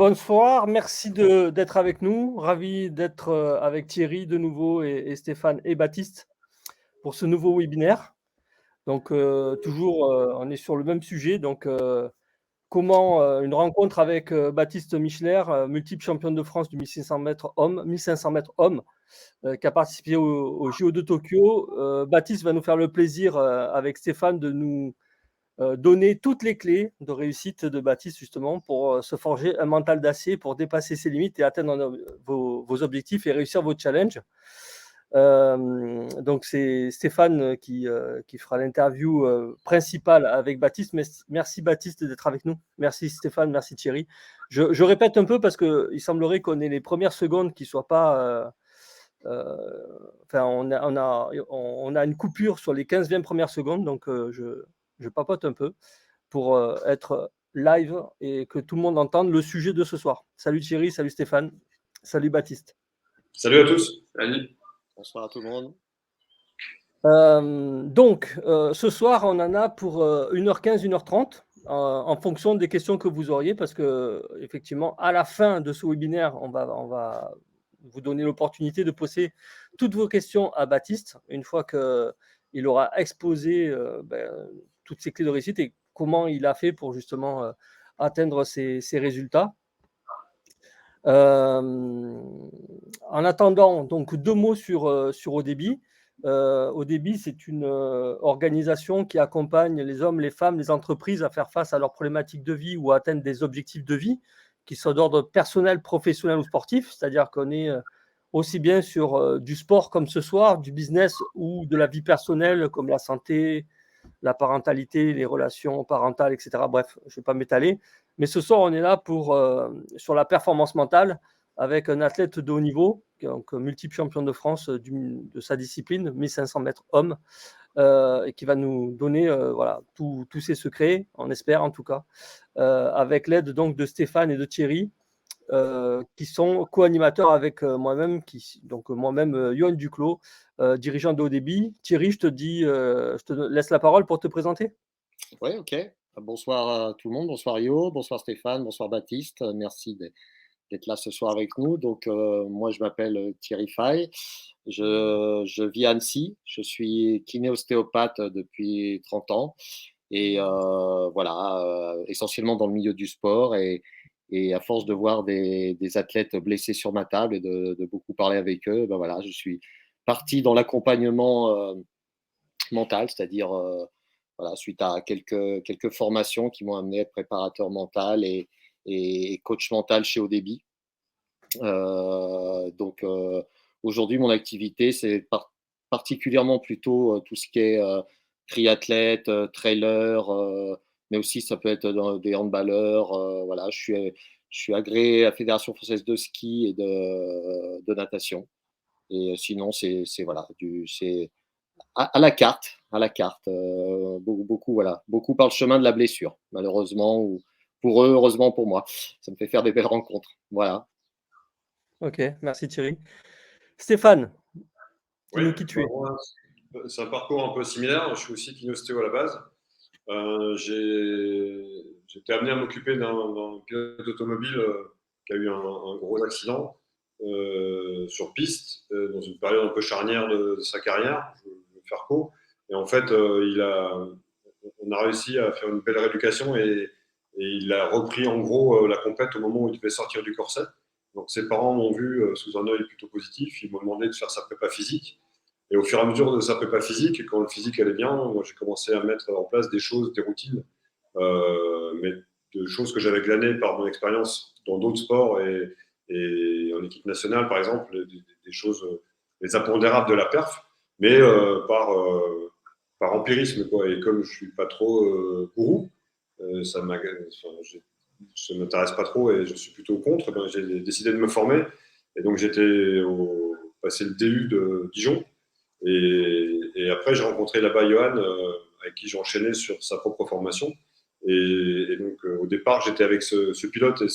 Bonsoir, merci d'être avec nous. Ravi d'être avec Thierry de nouveau et Stéphane et Baptiste pour ce nouveau webinaire. Donc, toujours, on est sur le même sujet. Donc, comment une rencontre avec Baptiste Michler, multiple championne de France du 1500 mètres hommes, qui a participé au JO de Tokyo. Baptiste va nous faire le plaisir, avec Stéphane, de nous donner toutes les clés de réussite de Baptiste justement pour se forger un mental d'acier pour dépasser ses limites et atteindre vos objectifs et réussir vos challenges. Donc c'est Stéphane qui fera l'interview principale avec Baptiste. Merci Baptiste d'être avec nous. Merci Stéphane, merci Thierry. Je répète un peu parce qu'il semblerait qu'on ait les premières secondes qui ne soient pas... enfin, on a une coupure sur les 15e premières secondes, donc je papote un peu pour être live et que tout le monde entende le sujet de ce soir. Salut Thierry, salut Stéphane, salut Baptiste. Salut à tous. Salut. Bonsoir à tout le monde. Donc, ce soir, on en a pour 1h15, 1h30, en fonction des questions que vous auriez, parce que effectivement, à la fin de ce webinaire, on va vous donner l'opportunité de poser toutes vos questions à Baptiste, une fois qu'il aura exposé toutes ces clés de réussite et comment il a fait pour justement atteindre ces résultats. En attendant, donc 2 mots sur ODEBI. ODEBI, c'est une organisation qui accompagne les hommes, les femmes, les entreprises à faire face à leurs problématiques de vie ou à atteindre des objectifs de vie qui sont d'ordre personnel, professionnel ou sportif, c'est-à-dire qu'on est aussi bien sur du sport comme ce soir, du business ou de la vie personnelle comme la santé, la parentalité, les relations parentales, etc. Bref, je ne vais pas m'étaler. Mais ce soir, on est là sur la performance mentale avec un athlète de haut niveau, donc multiple champion de France de sa discipline, 1500 mètres hommes, et qui va nous donner tous ses secrets, on espère en tout cas, avec l'aide donc de Stéphane et de Thierry, qui sont co-animateurs avec moi-même, Yoann Duclos, dirigeant de ODEBI. Thierry, je te laisse la parole pour te présenter. Oui, ok. Bonsoir à tout le monde. Bonsoir Yo, bonsoir Stéphane, bonsoir Baptiste. Merci d'être là ce soir avec nous. Donc, moi, je m'appelle Thierry Fay. Je vis à Annecy. Je suis kiné-ostéopathe depuis 30 ans. Et voilà, essentiellement dans le milieu du sport. Et à force de voir des athlètes blessés sur ma table et de beaucoup parler avec eux, ben voilà, je suis parti dans l'accompagnement mental, c'est-à-dire voilà, suite à quelques formations qui m'ont amené à être préparateur mental et coach mental chez ODEBI. Donc aujourd'hui, mon activité, c'est particulièrement plutôt tout ce qui est triathlète, trailer, mais aussi ça peut être des handballeurs. Voilà, je suis agréé à la Fédération française de ski et de natation. Et sinon, c'est voilà, c'est à la carte, beaucoup, voilà, beaucoup par le chemin de la blessure, malheureusement, ou pour eux, heureusement pour moi. Ça me fait faire des belles rencontres. Voilà. Ok, merci Thierry. Stéphane, Oui, dis-nous qui tu es. c'est un parcours un peu similaire. Je suis aussi kiné-ostéo à la base. J'ai été amené à m'occuper d'un pilote automobile qui a eu un gros accident sur piste dans une période un peu charnière de sa carrière. Je vais faire court. Et en fait, on a réussi à faire une belle rééducation et il a repris en gros la compète au moment où il devait sortir du corset. Donc ses parents m'ont vu sous un œil plutôt positif. Ils m'ont demandé de faire sa prépa physique. Et au fur et à mesure de sa prépa physique, quand le physique allait bien, moi j'ai commencé à mettre en place des choses, des routines, mais de choses que j'avais glanées par mon expérience dans d'autres sports et en équipe nationale, par exemple, des choses, les impondérables de la perf, mais par empirisme, quoi. Et comme je suis pas trop gourou, ça ne m'intéresse pas trop et je suis plutôt contre, ben, j'ai décidé de me former. Et donc j'étais passé le DU de Dijon. Et après, j'ai rencontré là-bas Johan, avec qui j'ai enchaîné sur sa propre formation. Et donc, au départ, j'étais avec ce pilote et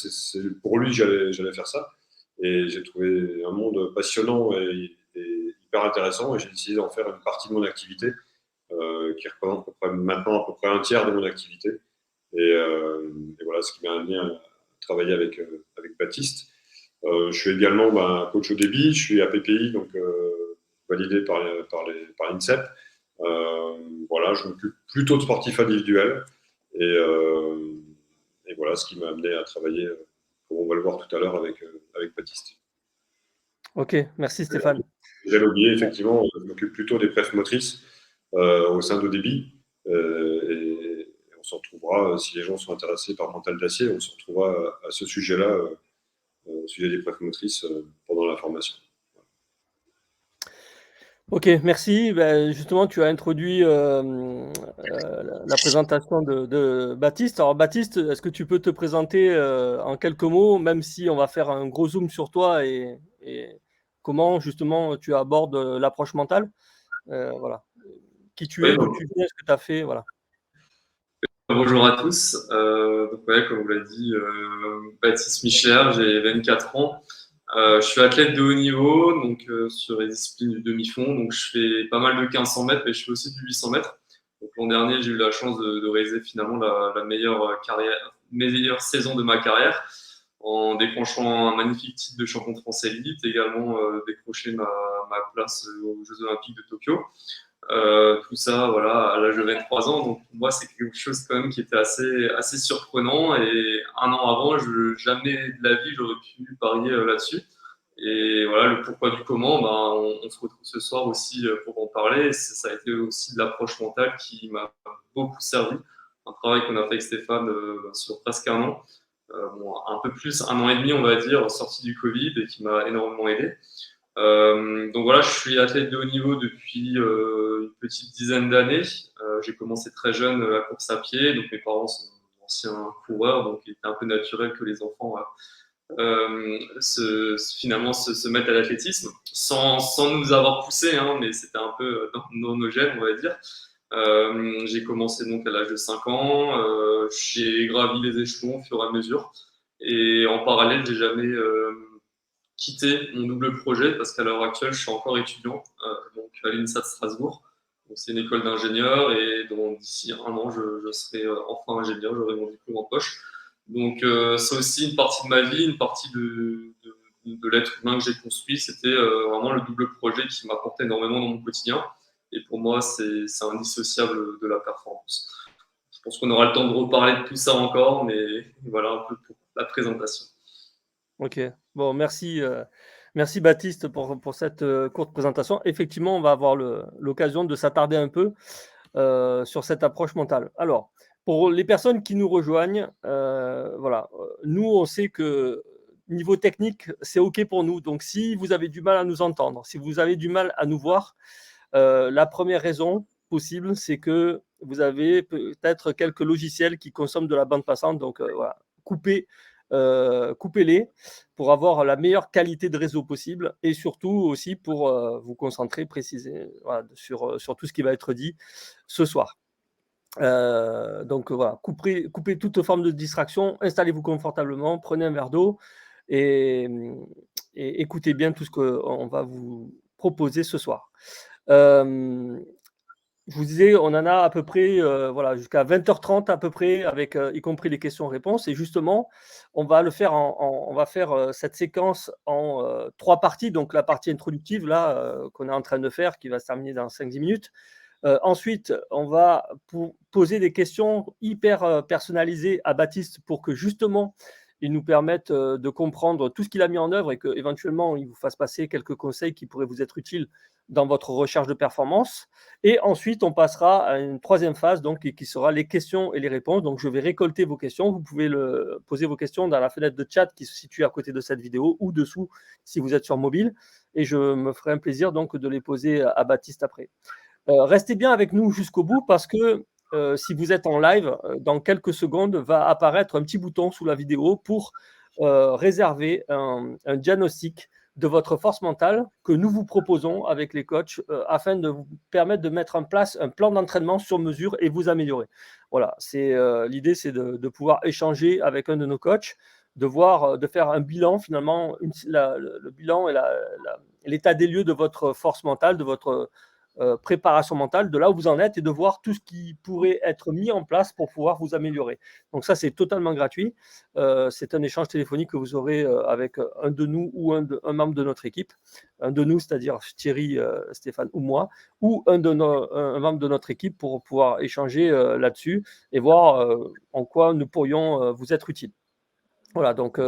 pour lui, j'allais faire ça. Et j'ai trouvé un monde passionnant et hyper intéressant. Et j'ai décidé d'en faire une partie de mon activité, qui représente maintenant à peu près un tiers de mon activité. Et voilà ce qui m'a amené à travailler avec Baptiste. Je suis également coach au débit, je suis APPI, donc validé par l'INSEP. Voilà, je m'occupe plutôt de sportifs individuels. Et voilà ce qui m'a amené à travailler, comme on va le voir tout à l'heure, avec Baptiste. Ok, merci Stéphane. J'avais oublié, effectivement, je m'occupe plutôt des perfs motrices au sein de débit. Et on s'en retrouvera, si les gens sont intéressés par mental d'acier, on se retrouvera à ce sujet-là, au sujet des perfs motrices, pendant la formation. Ok, merci. Ben, justement, tu as introduit la présentation de Baptiste. Alors, Baptiste, est-ce que tu peux te présenter en quelques mots, même si on va faire un gros zoom sur toi et comment justement tu abordes l'approche mentale? Voilà. Qui tu es, d'où tu viens, ce que tu as fait, voilà. Bonjour à tous. Donc ouais, comme vous l'avez dit, Baptiste Michler, j'ai 24 ans. Je suis athlète de haut niveau, donc sur les disciplines du demi-fond. Donc je fais pas mal de 1500 mètres, mais je fais aussi du 800 mètres. Donc l'an dernier, j'ai eu la chance de réaliser finalement la meilleure saison de ma carrière en décrochant un magnifique titre de champion de France élite, également décrocher ma place aux Jeux Olympiques de Tokyo. Tout ça, voilà, à l'âge de 23 ans. Donc, pour moi, c'est quelque chose quand même qui était assez surprenant. Et un an avant, jamais de la vie, j'aurais pu parier là-dessus. Et voilà, le pourquoi du comment, on se retrouve ce soir aussi pour en parler. Ça a été aussi de l'approche mentale qui m'a beaucoup servi. Un travail qu'on a fait avec Stéphane sur presque un an. Un peu plus, un an et demi, on va dire, sorti du Covid et qui m'a énormément aidé. Donc voilà, je suis athlète de haut niveau depuis une petite dizaine d'années. J'ai commencé très jeune la course à pied, donc mes parents sont anciens coureurs, donc il était un peu naturel que les enfants finalement se mettent à l'athlétisme, sans nous avoir poussé, hein, mais c'était un peu dans nos gènes, on va dire. J'ai commencé donc à l'âge de 5 ans, j'ai gravi les échelons au fur et à mesure, et en parallèle, j'ai jamais quitter mon double projet parce qu'à l'heure actuelle, je suis encore étudiant donc à l'INSA de Strasbourg. Donc, c'est une école d'ingénieur et d'ici un an, je serai enfin ingénieur, j'aurai mon diplôme en poche. Donc, c'est aussi une partie de ma vie, une partie de l'être humain que j'ai construit. C'était vraiment le double projet qui m'apportait énormément dans mon quotidien. Et pour moi, c'est indissociable de la performance. Je pense qu'on aura le temps de reparler de tout ça encore, mais voilà un peu pour la présentation. Ok, bon, merci Baptiste pour cette courte présentation. Effectivement, on va avoir l'occasion de s'attarder un peu sur cette approche mentale. Alors, pour les personnes qui nous rejoignent, voilà, nous, on sait que niveau technique, c'est OK pour nous. Donc, si vous avez du mal à nous entendre, si vous avez du mal à nous voir, la première raison possible, c'est que vous avez peut-être quelques logiciels qui consomment de la bande passante. Donc, voilà, coupez-les pour avoir la meilleure qualité de réseau possible et surtout aussi pour vous concentrer voilà, sur tout ce qui va être dit ce soir. Donc voilà, coupez toute forme de distraction, installez-vous confortablement, prenez un verre d'eau et écoutez bien tout ce qu'on va vous proposer ce soir. Je vous disais, on en a à peu près voilà, jusqu'à 20h30 à peu près, avec y compris les questions-réponses. Et justement, on va faire cette séquence en 3 parties. Donc la partie introductive là qu'on est en train de faire, qui va se terminer dans 5-10 minutes. Ensuite, on va poser des questions hyper personnalisées à Baptiste pour que justement il nous permette de comprendre tout ce qu'il a mis en œuvre et qu'éventuellement il vous fasse passer quelques conseils qui pourraient vous être utiles dans votre recherche de performance. Et ensuite, on passera à une troisième phase donc, qui sera les questions et les réponses. Donc, je vais récolter vos questions. Vous pouvez poser vos questions dans la fenêtre de chat qui se situe à côté de cette vidéo ou dessous si vous êtes sur mobile. Et je me ferai un plaisir donc, de les poser à Baptiste après. Restez bien avec nous jusqu'au bout parce que si vous êtes en live, dans quelques secondes, va apparaître un petit bouton sous la vidéo pour réserver un diagnostic de votre force mentale que nous vous proposons avec les coachs afin de vous permettre de mettre en place un plan d'entraînement sur mesure et vous améliorer. Voilà, l'idée, c'est de pouvoir échanger avec un de nos coachs, de faire un bilan finalement, le bilan et l'état des lieux de votre force mentale, de votre préparation mentale, de là où vous en êtes et de voir tout ce qui pourrait être mis en place pour pouvoir vous améliorer. Donc ça, c'est totalement gratuit. C'est un échange téléphonique que vous aurez avec un de nous ou un membre de notre équipe. Un de nous, c'est-à-dire Thierry, Stéphane ou moi, ou un membre de notre équipe pour pouvoir échanger là-dessus et voir en quoi nous pourrions vous être utiles. Voilà, donc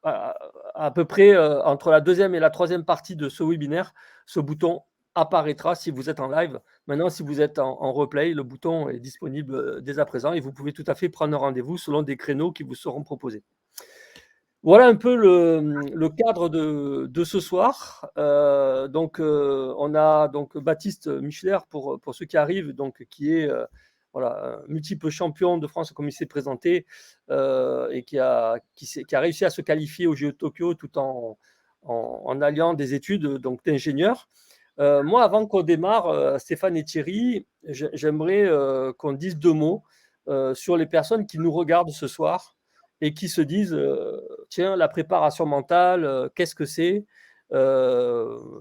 à peu près entre la deuxième et la troisième partie de ce webinaire, ce bouton apparaîtra si vous êtes en live. Maintenant, si vous êtes en replay, le bouton est disponible dès à présent et vous pouvez tout à fait prendre un rendez-vous selon des créneaux qui vous seront proposés. Voilà un peu le cadre de ce soir. On a donc Baptiste Michler pour ceux qui arrivent, donc qui est voilà, multiple champion de France comme il s'est présenté et qui a réussi à se qualifier aux Jeux de Tokyo tout en alliant des études donc d'ingénieur. Moi, avant qu'on démarre, Stéphane et Thierry, j'aimerais qu'on dise deux mots sur les personnes qui nous regardent ce soir et qui se disent tiens, la préparation mentale, qu'est-ce que c'est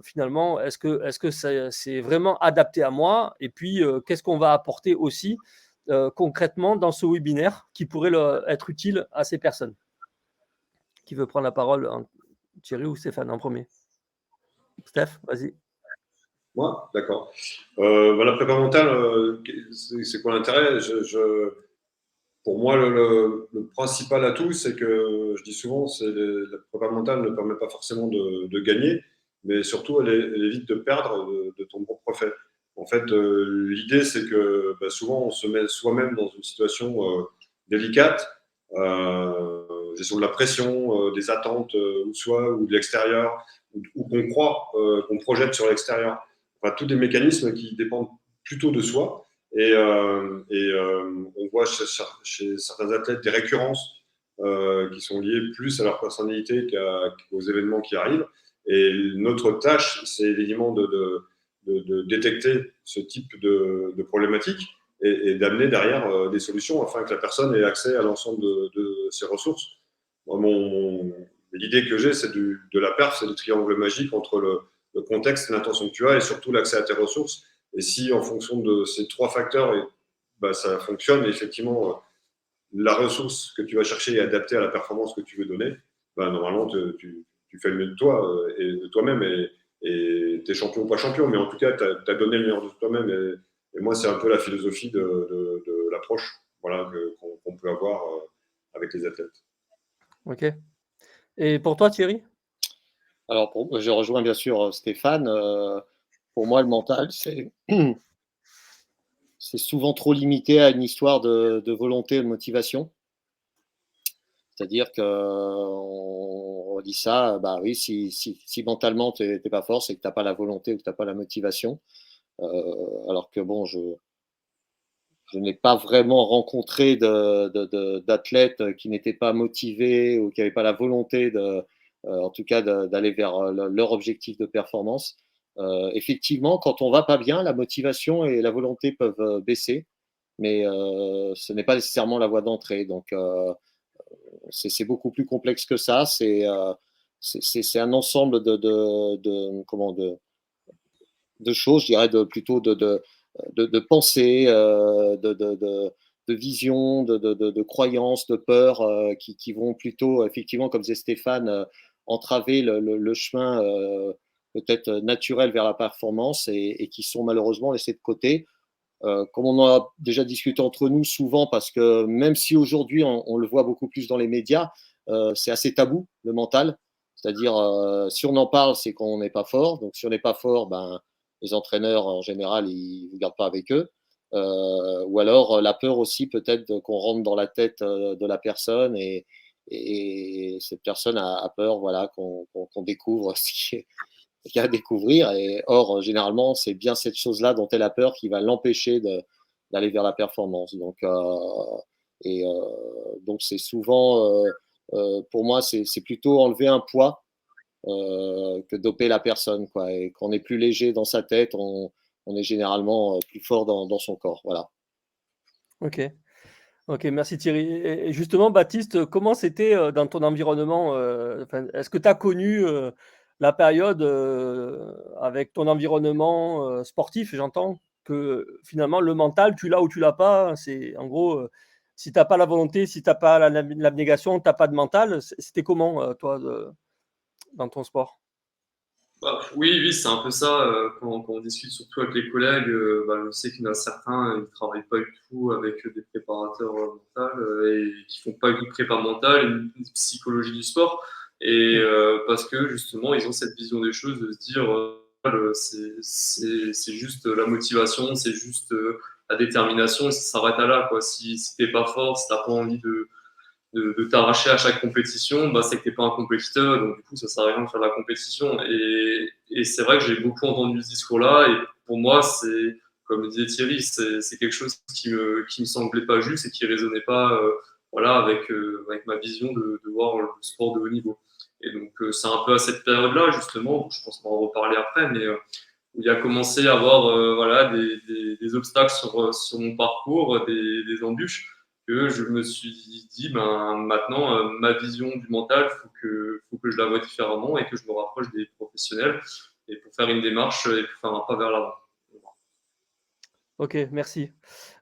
finalement, est-ce que c'est vraiment adapté à moi? Et puis, qu'est-ce qu'on va apporter aussi concrètement dans ce webinaire qui pourrait être utile à ces personnes? Qui veut prendre la parole, Thierry ou Stéphane en premier? Steph, vas-y. Moi, d'accord. La prépa mentale, c'est quoi l'intérêt? Pour moi, le principal atout, c'est que je dis souvent, la prépa mentale ne permet pas forcément de gagner, mais surtout, elle évite de perdre de ton propre fait. En fait, l'idée, c'est que souvent, on se met soi-même dans une situation délicate, gestion de la pression, des attentes ou de soi ou de l'extérieur, ou qu'on croit, qu'on projette sur l'extérieur. Enfin, tous des mécanismes qui dépendent plutôt de soi. On voit chez certains athlètes des récurrences qui sont liées plus à leur personnalité qu'aux événements qui arrivent. Et notre tâche, c'est évidemment de détecter ce type de problématiques et d'amener derrière des solutions afin que la personne ait accès à l'ensemble de ses ressources. L'idée que j'ai, c'est de la perf, c'est le triangle magique entre le contexte, l'intention que tu as et surtout l'accès à tes ressources. Et si en fonction de ces trois facteurs, ça fonctionne, et effectivement, la ressource que tu vas chercher est adaptée à la performance que tu veux donner, normalement, tu fais le mieux de toi et de toi-même, et tu es champion ou pas champion, mais en tout cas, tu as donné le meilleur de toi-même. Et moi, c'est un peu la philosophie de l'approche qu'on peut avoir avec les athlètes. Ok. Et pour toi, Thierry? Alors, je rejoins bien sûr Stéphane. Pour moi, le mental, c'est souvent trop limité à une histoire de volonté et de motivation. C'est-à-dire qu'on dit ça, oui, si mentalement tu n'es pas fort, c'est que tu n'as pas la volonté ou que tu n'as pas la motivation. Alors que bon, je n'ai pas vraiment rencontré d'athlètes qui n'étaient pas motivés ou qui n'avaient pas la volonté en tout cas d'aller vers leur objectif de performance. Effectivement, quand on va pas bien, la motivation et la volonté peuvent baisser, mais ce n'est pas nécessairement la voie d'entrée. Donc, c'est beaucoup plus complexe que ça. C'est un ensemble de choses, je dirais, plutôt de pensées, de visions, de croyances, de peurs qui vont plutôt, effectivement, comme disait Stéphane, entraver le chemin peut-être naturel vers la performance et qui sont malheureusement laissés de côté. Comme on en a déjà discuté entre nous souvent, parce que même si aujourd'hui on le voit beaucoup plus dans les médias, c'est assez tabou, le mental. C'est-à-dire, si on en parle, c'est qu'on n'est pas fort. Donc, si on n'est pas fort, les entraîneurs, en général, ils ne vous gardent pas avec eux. Ou alors, la peur aussi, peut-être qu'on rentre dans la tête de la personne et cette personne a peur qu'on découvre ce qu'il y a à découvrir. Et or, généralement, c'est bien cette chose-là dont elle a peur qui va l'empêcher d'aller vers la performance. Donc, c'est souvent, pour moi, c'est plutôt enlever un poids que doper la personne, quoi. Et qu'on est plus léger dans sa tête, on est généralement plus fort dans son corps. Voilà. Ok, merci Thierry. Et justement, Baptiste, comment c'était dans ton environnement est-ce que tu as connu la période avec ton environnement sportif, j'entends que finalement le mental, tu l'as ou tu l'as pas. C'est en gros, si tu n'as pas la volonté, si tu n'as pas l'abnégation, tu n'as pas de mental. C'était comment, toi, dans ton sport? Bah, oui, c'est un peu ça. Quand on discute surtout avec les collègues, je sais qu'il y en a certains, ils ne travaillent pas du tout avec des préparateurs mentaux et qui font pas une prépa mentale, une psychologie du sport. Et parce que justement, ils ont cette vision des choses de se dire, c'est juste la motivation, c'est juste la détermination, et ça s'arrête à là, quoi. Si t'es pas fort, si t'as pas envie de t'arracher à chaque compétition, c'est que t'es pas un compétiteur, donc du coup ça sert à rien de faire de la compétition. Et c'est vrai que j'ai beaucoup entendu ce discours-là, et pour moi c'est, comme disait Thierry, c'est quelque chose qui me semblait pas juste et qui résonnait pas avec ma vision de voir le sport de haut niveau. Et donc c'est un peu à cette période-là justement, je pense qu'on va en reparler après, mais où il y a commencé à avoir des obstacles sur mon parcours, des embûches, que je me suis dit, maintenant, ma vision du mental, faut que je la vois différemment et que je me rapproche des professionnels et pour faire une démarche et pour faire un pas vers l'avant. Ok, merci.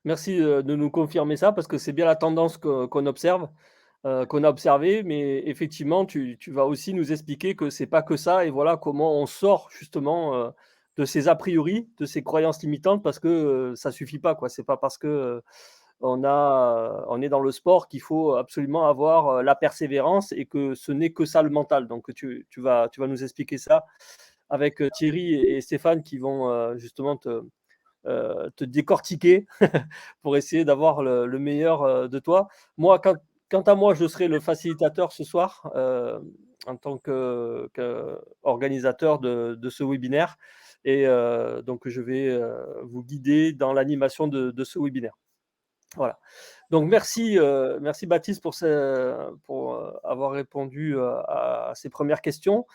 Merci de nous confirmer ça parce que c'est bien la tendance qu'on observe, qu'on a observé, mais effectivement, tu vas aussi nous expliquer que c'est pas que ça et voilà comment on sort justement de ces a priori, de ces croyances limitantes parce que ça suffit pas, quoi. C'est pas parce que on est dans le sport qu'il faut absolument avoir la persévérance et que ce n'est que ça le mental. Donc tu vas nous expliquer ça avec Thierry et Stéphane qui vont justement te décortiquer pour essayer d'avoir le meilleur de toi. Moi, quant à moi, je serai le facilitateur ce soir en tant qu'organisateur de ce webinaire. Et donc, je vais vous guider dans l'animation de ce webinaire. Voilà. Donc, merci Baptiste pour avoir répondu à ces premières questions.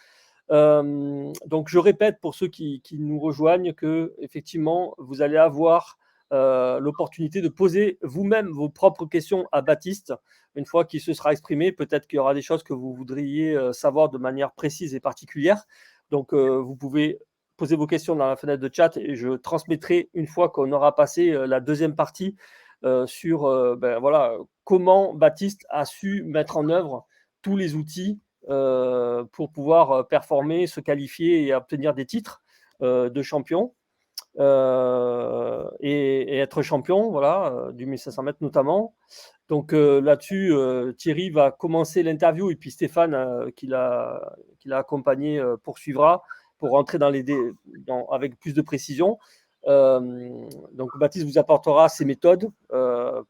Donc, je répète pour ceux qui nous rejoignent que effectivement, vous allez avoir l'opportunité de poser vous-même vos propres questions à Baptiste une fois qu'il se sera exprimé. Peut-être qu'il y aura des choses que vous voudriez savoir de manière précise et particulière. Donc, vous pouvez poser vos questions dans la fenêtre de chat et je transmettrai une fois qu'on aura passé la deuxième partie sur voilà, comment Baptiste a su mettre en œuvre tous les outils pour pouvoir performer, se qualifier et obtenir des titres de champion et être champion, voilà, du 1500 mètres notamment. Donc là-dessus, Thierry va commencer l'interview et puis Stéphane, qui l'a accompagné, poursuivra pour rentrer avec plus de précision. Donc Baptiste vous apportera ses méthodes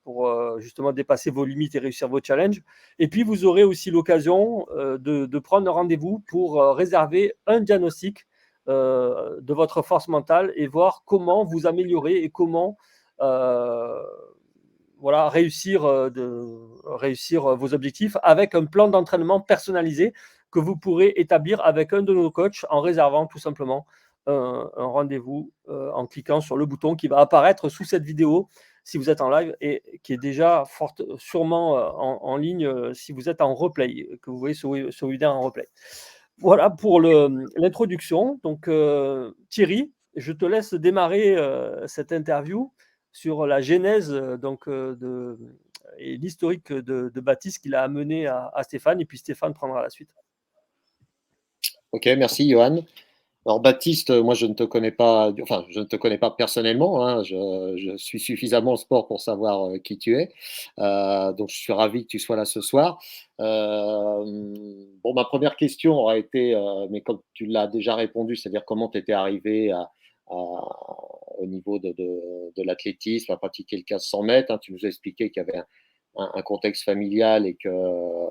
pour justement dépasser vos limites et réussir vos challenges. Et puis vous aurez aussi l'occasion de prendre un rendez-vous pour réserver un diagnostic de votre force mentale et voir comment vous améliorer et comment voilà, réussir vos objectifs avec un plan d'entraînement personnalisé que vous pourrez établir avec un de nos coachs en réservant tout simplement un rendez-vous en cliquant sur le bouton qui va apparaître sous cette vidéo si vous êtes en live et qui est déjà sûrement en ligne si vous êtes en replay, que vous voyez ce webinaire en replay. Voilà pour l'introduction. Donc Thierry, je te laisse démarrer cette interview sur la genèse et l'historique de Baptiste qu'il a amené à Stéphane, et puis Stéphane prendra la suite. Ok, merci Johan. Alors Baptiste, moi je ne te connais pas, enfin je ne te connais pas personnellement, hein, je suis suffisamment au sport pour savoir qui tu es, donc je suis ravi que tu sois là ce soir. Bon, ma première question aura été, mais comme tu l'as déjà répondu, c'est-à-dire comment tu étais arrivé au niveau de l'athlétisme, à pratiquer le 1500 mètres, hein, tu nous as expliqué qu'il y avait un contexte familial et que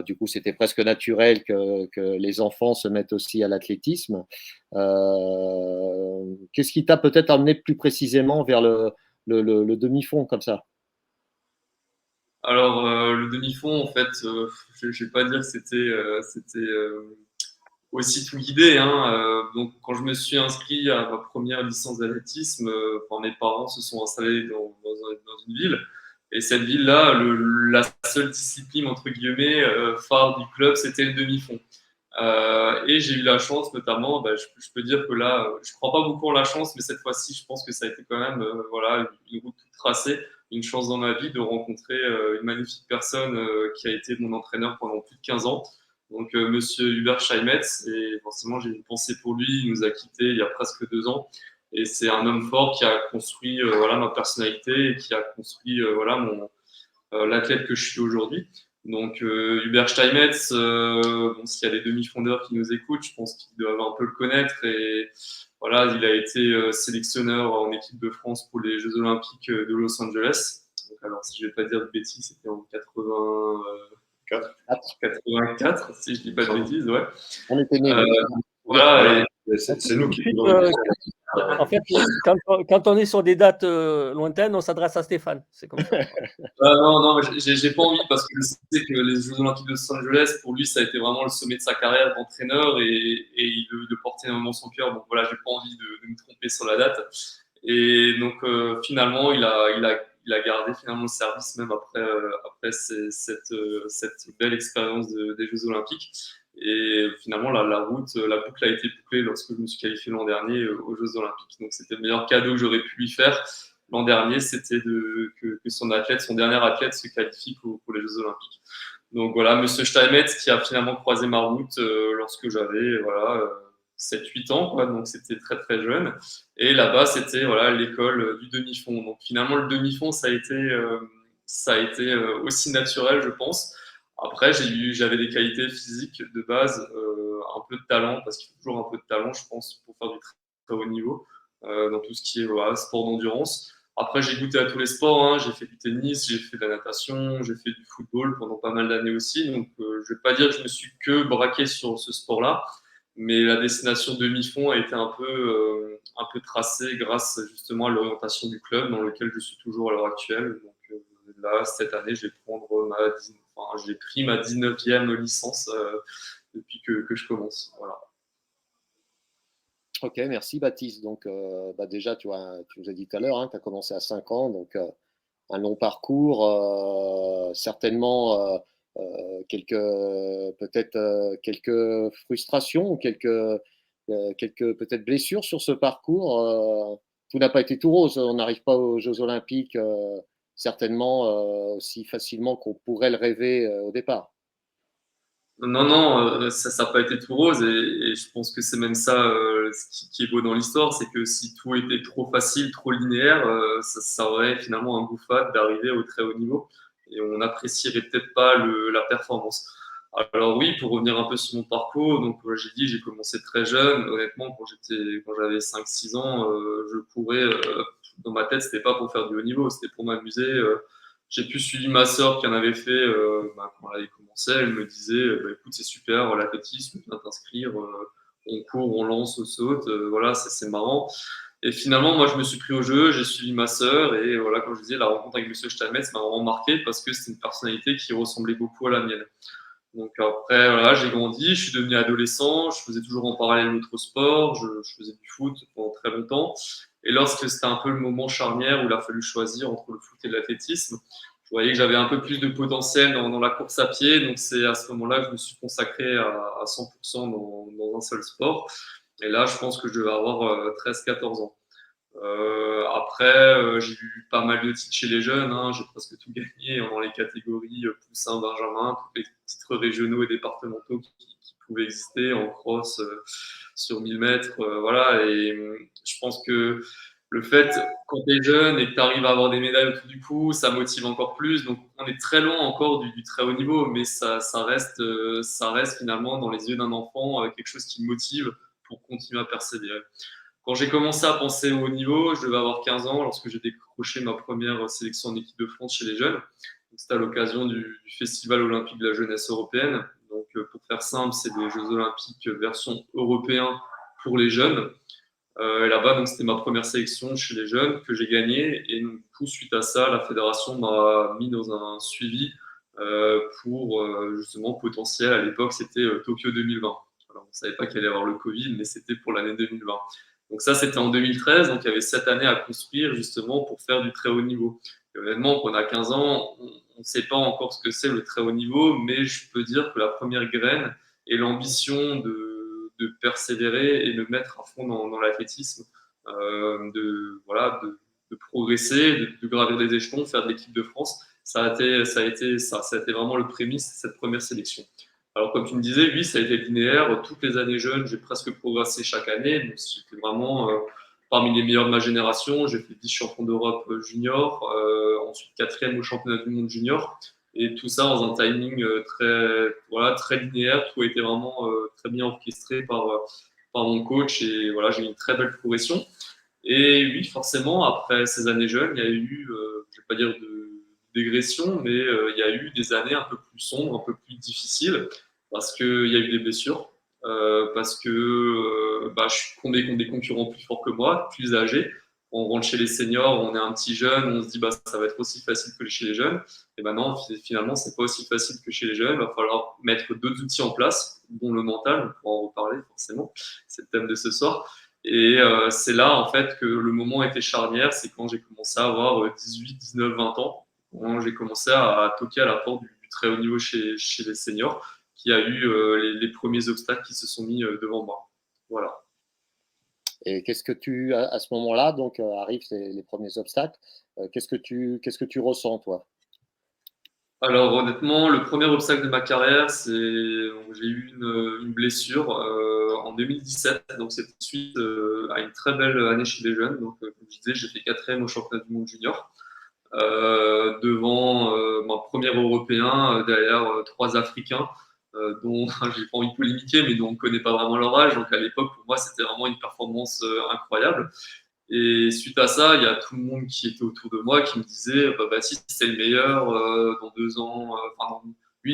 du coup, c'était presque naturel que les enfants se mettent aussi à l'athlétisme. Qu'est-ce qui t'a peut-être amené plus précisément vers le demi-fond comme ça? Alors, le demi-fond, en fait, je ne vais pas dire que c'était aussi tout guidé. Hein. Donc, quand je me suis inscrit à ma première licence d'athlétisme, mes parents se sont installés dans une ville. Et cette ville-là, la seule discipline, entre guillemets, phare du club, c'était le demi-fond. Et j'ai eu la chance, notamment, je peux dire que là, je ne crois pas beaucoup en la chance, mais cette fois-ci, je pense que ça a été quand même voilà, une route toute tracée, une chance dans ma vie de rencontrer une magnifique personne qui a été mon entraîneur pendant plus de 15 ans. Donc, Monsieur Hubert Steinmetz, et forcément, j'ai une pensée pour lui. Il nous a quittés il y a presque 2 ans. Et c'est un homme fort qui a construit voilà, ma personnalité et qui a construit voilà, l'athlète que je suis aujourd'hui. Donc, Hubert Steinmetz, bon, s'il y a des demi-fondeurs qui nous écoutent, je pense qu'ils doivent un peu le connaître. Et voilà, il a été sélectionneur en équipe de France pour les Jeux Olympiques de Los Angeles. Donc, alors, si je ne vais pas dire de bêtises, c'était en 84, si je ne dis pas de bêtises, ouais. On était nés. Voilà, c'est nous qui. En fait, quand on est sur des dates lointaines, on s'adresse à Stéphane. C'est comme ça. non, j'ai pas envie parce que je sais que les Jeux Olympiques de Los Angeles, pour lui, ça a été vraiment le sommet de sa carrière d'entraîneur et il le portait énormément son cœur. Donc voilà, j'ai pas envie de me tromper sur la date. Et donc finalement, il a gardé finalement le service même après cette belle expérience des Jeux Olympiques. Et finalement, la boucle a été bouclée lorsque je me suis qualifié l'an dernier aux Jeux Olympiques. Donc c'était le meilleur cadeau que j'aurais pu lui faire. L'an dernier, c'était que son dernier athlète se qualifie pour les Jeux Olympiques. Donc voilà, Monsieur Steinmetz qui a finalement croisé ma route lorsque j'avais 7-8 ans, quoi, donc c'était très très jeune. Et là-bas, c'était voilà, l'école du demi-fond. Donc finalement, le demi-fond, ça a été aussi naturel, je pense. Après, j'avais des qualités physiques de base, un peu de talent, parce qu'il faut toujours un peu de talent, je pense, pour faire du très, très haut niveau, dans tout ce qui est voilà, sport d'endurance. Après, j'ai goûté à tous les sports, hein. J'ai fait du tennis, j'ai fait de la natation, j'ai fait du football pendant pas mal d'années aussi. Donc, je ne vais pas dire que je me suis que braqué sur ce sport-là, mais la destination demi-fond a été un peu tracée grâce justement à l'orientation du club dans lequel je suis toujours à l'heure actuelle. Donc là, cette année, j'ai pris ma 19e licence depuis que je commence. Voilà. Ok, merci Baptiste. Donc, déjà, tu nous as dit tout à l'heure, tu as commencé à 5 ans, donc un long parcours, certainement peut-être quelques frustrations ou quelques peut-être blessures sur ce parcours. Tout n'a pas été tout rose. On n'arrive pas aux Jeux Olympiques certainement aussi facilement qu'on pourrait le rêver au départ. Non, ça n'a pas été tout rose et je pense que c'est même ça ce qui est beau dans l'histoire, c'est que si tout était trop facile, trop linéaire, ça aurait finalement un goût fade d'arriver au très haut niveau et on n'apprécierait peut-être pas la performance. Alors oui, pour revenir un peu sur mon parcours, donc j'ai commencé très jeune. Honnêtement, quand j'avais 5-6 ans, je courais. Dans ma tête, c'était pas pour faire du haut niveau, c'était pour m'amuser. J'ai plus suivi ma sœur qui en avait fait quand elle avait commencé. Elle me disait écoute, c'est super, l'athlétisme, viens t'inscrire, on court, on lance, on saute, voilà, c'est marrant. Et finalement, moi, je me suis pris au jeu, j'ai suivi ma sœur et voilà, comme je disais, la rencontre avec M. Steinmetz m'a vraiment marqué parce que c'est une personnalité qui ressemblait beaucoup à la mienne. Donc après, voilà, j'ai grandi, je suis devenu adolescent, je faisais toujours en parallèle d'autres sports, je faisais du foot pendant très longtemps. Et lorsque c'était un peu le moment charnière où il a fallu choisir entre le foot et l'athlétisme, je voyais que j'avais un peu plus de potentiel dans la course à pied. Donc c'est à ce moment-là que je me suis consacré à 100% dans un seul sport. Et là, je pense que je devais avoir 13-14 ans. Après, j'ai eu pas mal de titres chez les jeunes. J'ai presque tout gagné dans les catégories poussin, benjamin, tous les titres régionaux et départementaux qui pouvaient exister en cross sur 1000 mètres. Voilà. Et je pense que le fait, quand tu es jeune et que tu arrives à avoir des médailles autour du cou, ça motive encore plus. Donc, on est très loin encore du très haut niveau, mais ça reste finalement dans les yeux d'un enfant quelque chose qui me motive pour continuer à persévérer. Quand j'ai commencé à penser au haut niveau, je devais avoir 15 ans lorsque j'ai décroché ma première sélection en équipe de France chez les jeunes. C'était à l'occasion du Festival olympique de la jeunesse européenne. Donc, pour faire simple, c'est des Jeux olympiques version européen pour les jeunes. Et là-bas, donc, c'était ma première sélection chez les jeunes que j'ai gagnée. Et donc, du coup, suite à ça, la fédération m'a mis dans un suivi pour justement potentiel. À l'époque, c'était Tokyo 2020. Alors, on ne savait pas qu'il allait y avoir le Covid, mais c'était pour l'année 2020. Donc ça, c'était en 2013, donc il y avait 7 années à construire justement pour faire du très haut niveau. Et honnêtement, quand on a 15 ans, on ne sait pas encore ce que c'est le très haut niveau, mais je peux dire que la première graine et l'ambition de persévérer et de mettre à fond dans l'athlétisme, de progresser, de gravir des échelons, faire de l'équipe de France. Ça a été vraiment le prémisse de cette première sélection. Alors, comme tu me disais, oui, ça a été linéaire. Toutes les années jeunes, j'ai presque progressé chaque année. Donc, j'étais vraiment parmi les meilleurs de ma génération. J'ai fait 10 champions d'Europe junior, ensuite 4e au championnat du monde junior. Et tout ça dans un timing très linéaire. Tout a été vraiment très bien orchestré par mon coach. Et voilà, j'ai eu une très belle progression. Et oui, forcément, après ces années jeunes, il y a eu, je ne vais pas dire de dégression, mais il y a eu des années un peu plus sombres, un peu plus difficiles, parce qu'il y a eu des blessures, parce que je suis tombé contre des concurrents plus forts que moi, plus âgés. On rentre chez les seniors, on est un petit jeune, on se dit ça va être aussi facile que chez les jeunes. Et ben non, finalement, c'est pas aussi facile que chez les jeunes. Il va falloir mettre d'autres outils en place, dont le mental, on pourra en reparler forcément, c'est le thème de ce soir. Et c'est là, en fait, que le moment était charnière. C'est quand j'ai commencé à avoir 18, 19, 20 ans. Quand j'ai commencé à toquer à la porte du très haut niveau chez les seniors, qui a eu les premiers obstacles qui se sont mis devant moi. Voilà. Et qu'est-ce que à ce moment-là, donc arrivent les premiers obstacles, qu'est-ce que tu ressens, toi? Alors honnêtement, le premier obstacle de ma carrière, c'est j'ai eu une blessure en 2017. Donc c'était suite à une très belle année chez les jeunes. Donc comme je disais, j'ai fait 4e au championnat du monde junior devant mon premier Européen, derrière 3 Africains dont j'ai pas envie de polémiquer, mais dont on ne connaît pas vraiment leur âge. Donc à l'époque, pour moi, c'était vraiment une performance incroyable. Et suite à ça, il y a tout le monde qui était autour de moi qui me disait Baptiste, c'est le meilleur dans 2 ans.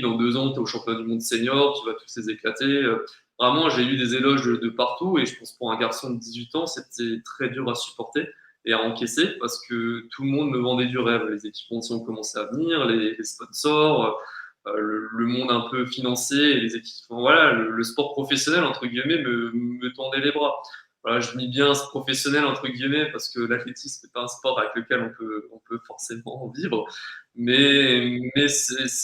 Dans 2 ans, tu es au championnat du monde senior, tu vas tous les éclater. Vraiment, j'ai eu des éloges de partout. Et je pense pour un garçon de 18 ans, c'était très dur à supporter et à encaisser parce que tout le monde me vendait du rêve. Les équipementiers ont commencé à venir, les sponsors, le monde un peu financier et les équipements. Voilà, le sport professionnel, entre guillemets, me tendait les bras. Voilà, je mis bien ce professionnel entre guillemets parce que l'athlétisme n'est pas un sport avec lequel on peut forcément vivre, mais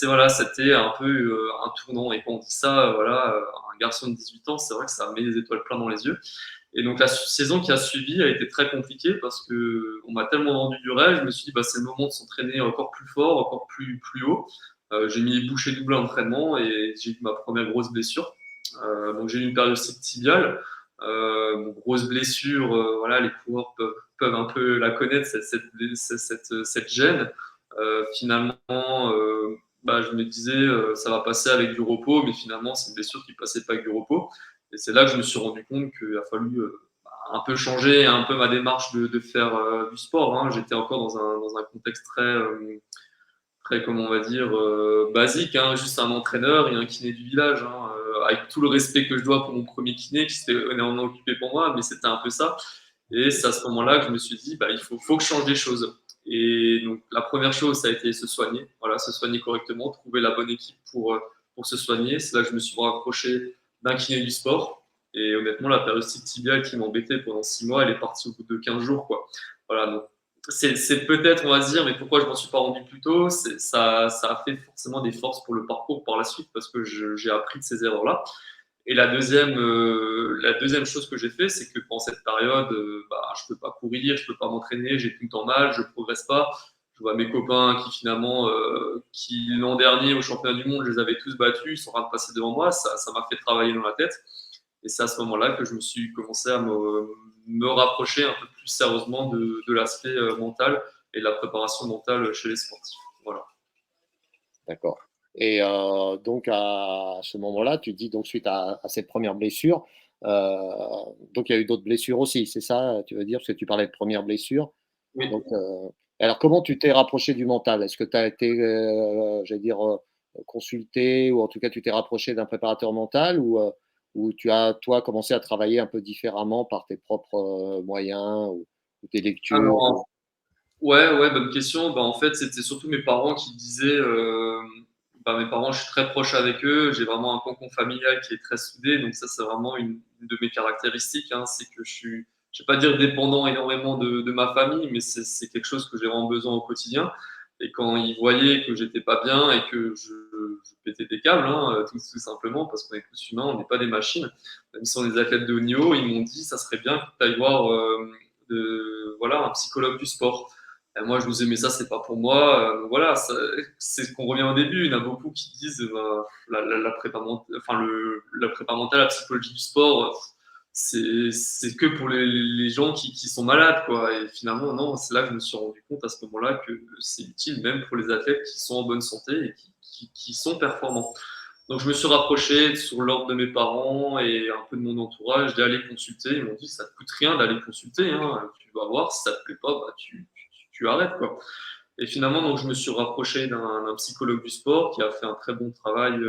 voilà, c'était un peu un tournant. Et quand on dit ça, voilà, un garçon de 18 ans, c'est vrai que ça met les étoiles plein dans les yeux. Et donc la saison qui a suivi a été très compliquée parce que on m'a tellement vendu du rêve, je me suis dit c'est le moment de s'entraîner encore plus fort, encore plus haut. J'ai mis les bouchées doubles à l'entraînement et j'ai eu ma première grosse blessure. Donc j'ai eu une périostite tibiale. Grosse blessure, voilà, les coureurs peuvent un peu la connaître, cette gêne. Finalement, je me disais, ça va passer avec du repos, mais finalement, c'est une blessure qui ne passait pas avec du repos. Et c'est là que je me suis rendu compte qu'il a fallu un peu changer un peu ma démarche de faire du sport. Hein. J'étais encore dans un contexte très, comment on va dire, basique, hein, juste un entraîneur et un kiné du village, hein, avec tout le respect que je dois pour mon premier kiné, qui s'était énormément occupé pour moi, mais c'était un peu ça. Et c'est à ce moment-là que je me suis dit, il faut que je change des choses. Et donc, la première chose, ça a été se soigner, voilà, se soigner correctement, trouver la bonne équipe pour se soigner. C'est là que je me suis rapproché d'un kiné du sport. Et honnêtement, la périostite tibiale qui m'embêtait pendant 6 mois, elle est partie au bout de 15 jours, quoi. Voilà, donc c'est peut-être, on va se dire, mais pourquoi je m'en suis pas rendu plus tôt, ça a fait forcément des forces pour le parcours par la suite parce que j'ai appris de ces erreurs-là. Et la deuxième chose que j'ai fait, c'est que pendant cette période, je peux pas courir, je peux pas m'entraîner, j'ai tout le temps mal, je progresse pas. Je vois mes copains qui finalement, qui l'an dernier au championnat du monde, je les avais tous battus, ils sont en train de passer devant moi. Ça m'a fait travailler dans la tête. Et c'est à ce moment-là que je me suis commencé à me rapprocher un peu plus sérieusement de l'aspect mental et de la préparation mentale chez les sportifs. Voilà. D'accord. Et donc, à ce moment-là, tu dis, donc, suite à cette première blessure, donc il y a eu d'autres blessures aussi, c'est ça, tu veux dire, parce que tu parlais de première blessure. Oui. Donc, alors, comment tu t'es rapproché du mental? Est-ce que tu as été, j'allais dire, consulté, ou en tout cas, tu t'es rapproché d'un préparateur mental, ou tu as, toi, commencé à travailler un peu différemment par tes propres moyens ou tes lectures? Alors, ouais, bonne question. En fait, c'était surtout mes parents qui disaient, mes parents, je suis très proche avec eux, j'ai vraiment un cocon familial qui est très soudé, donc ça, c'est vraiment une de mes caractéristiques, hein, c'est que je vais pas dire dépendant énormément de ma famille, mais c'est quelque chose que j'ai vraiment besoin au quotidien. Et quand ils voyaient que j'étais pas bien et que je pétais des câbles, hein, tout simplement, parce qu'on est tous humains, on n'est pas des machines. Même si on est des athlètes de haut niveau, ils m'ont dit ça serait bien que tu ailles voir voilà, un psychologue du sport. Et moi, je me disais, mais ça, c'est pas pour moi. Voilà, c'est ce qu'on revient au début. Il y en a beaucoup qui disent la prépa mentale, enfin, la prépa mentale, la psychologie du sport, c'est que pour les gens qui sont malades, quoi. Et finalement, non, c'est là que je me suis rendu compte à ce moment-là que c'est utile même pour les athlètes qui sont en bonne santé et qui sont performants. Donc, je me suis rapproché sur l'ordre de mes parents et un peu de mon entourage d'aller consulter. Ils m'ont dit, ça ne coûte rien d'aller consulter, hein. Tu vas voir, si ça ne te plaît pas, bah, tu arrêtes, quoi. Et finalement, donc, je me suis rapproché d'un psychologue du sport qui a fait un très bon travail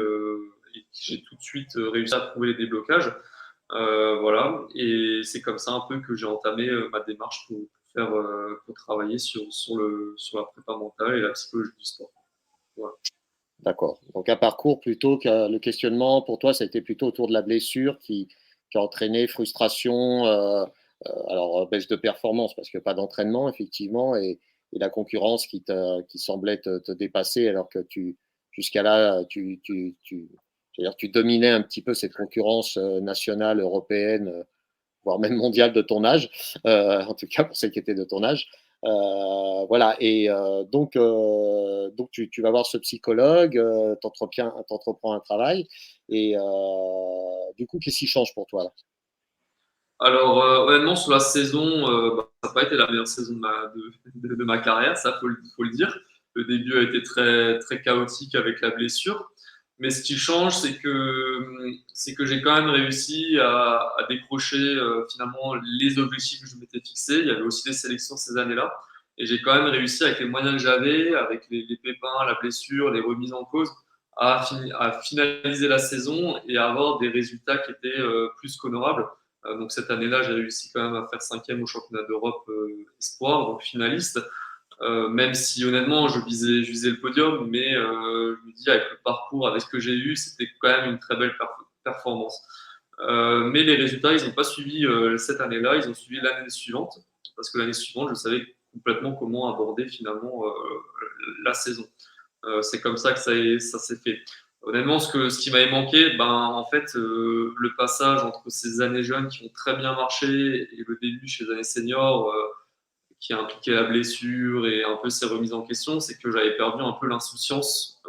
et j'ai tout de suite réussi à trouver les déblocages. Voilà, et c'est comme ça un peu que j'ai entamé ma démarche pour travailler sur la prépa mentale et la psychologie du sport. Voilà. D'accord. Donc un parcours plutôt que le questionnement pour toi, ça a été plutôt autour de la blessure qui a entraîné frustration, alors baisse de performance parce que pas d'entraînement effectivement et la concurrence qui semblait te dépasser alors que jusqu'à là c'est-à-dire tu dominais un petit peu cette concurrence nationale, européenne, voire même mondiale de ton âge, en tout cas pour celles qui étaient de ton âge. Voilà, et donc tu vas voir ce psychologue, t'entreprends un travail, et du coup, qu'est-ce qui change pour toi là? Alors, honnêtement, sur la saison, ça n'a pas été la meilleure saison de ma carrière, ça, faut le dire. Le début a été très, très chaotique avec la blessure. Mais ce qui change, c'est que j'ai quand même réussi à décrocher finalement les objectifs que je m'étais fixés. Il y avait aussi des sélections ces années-là. Et j'ai quand même réussi avec les moyens que j'avais, avec les pépins, la blessure, les remises en cause, à finaliser la saison et à avoir des résultats qui étaient plus qu'honorables. Donc cette année-là, j'ai réussi quand même à faire 5e au championnat d'Europe espoir, donc finaliste. Même si honnêtement, je visais le podium, mais je me dis avec le parcours, avec ce que j'ai eu, c'était quand même une très belle performance. Mais les résultats, ils n'ont pas suivi cette année-là, ils ont suivi l'année suivante, parce que l'année suivante, je savais complètement comment aborder finalement la saison. C'est comme ça que ça s'est fait. Honnêtement, ce qui m'avait manqué, en fait, le passage entre ces années jeunes qui ont très bien marché et le début chez les années seniors, qui a impliqué la blessure et un peu ses remises en question, c'est que j'avais perdu un peu l'insouciance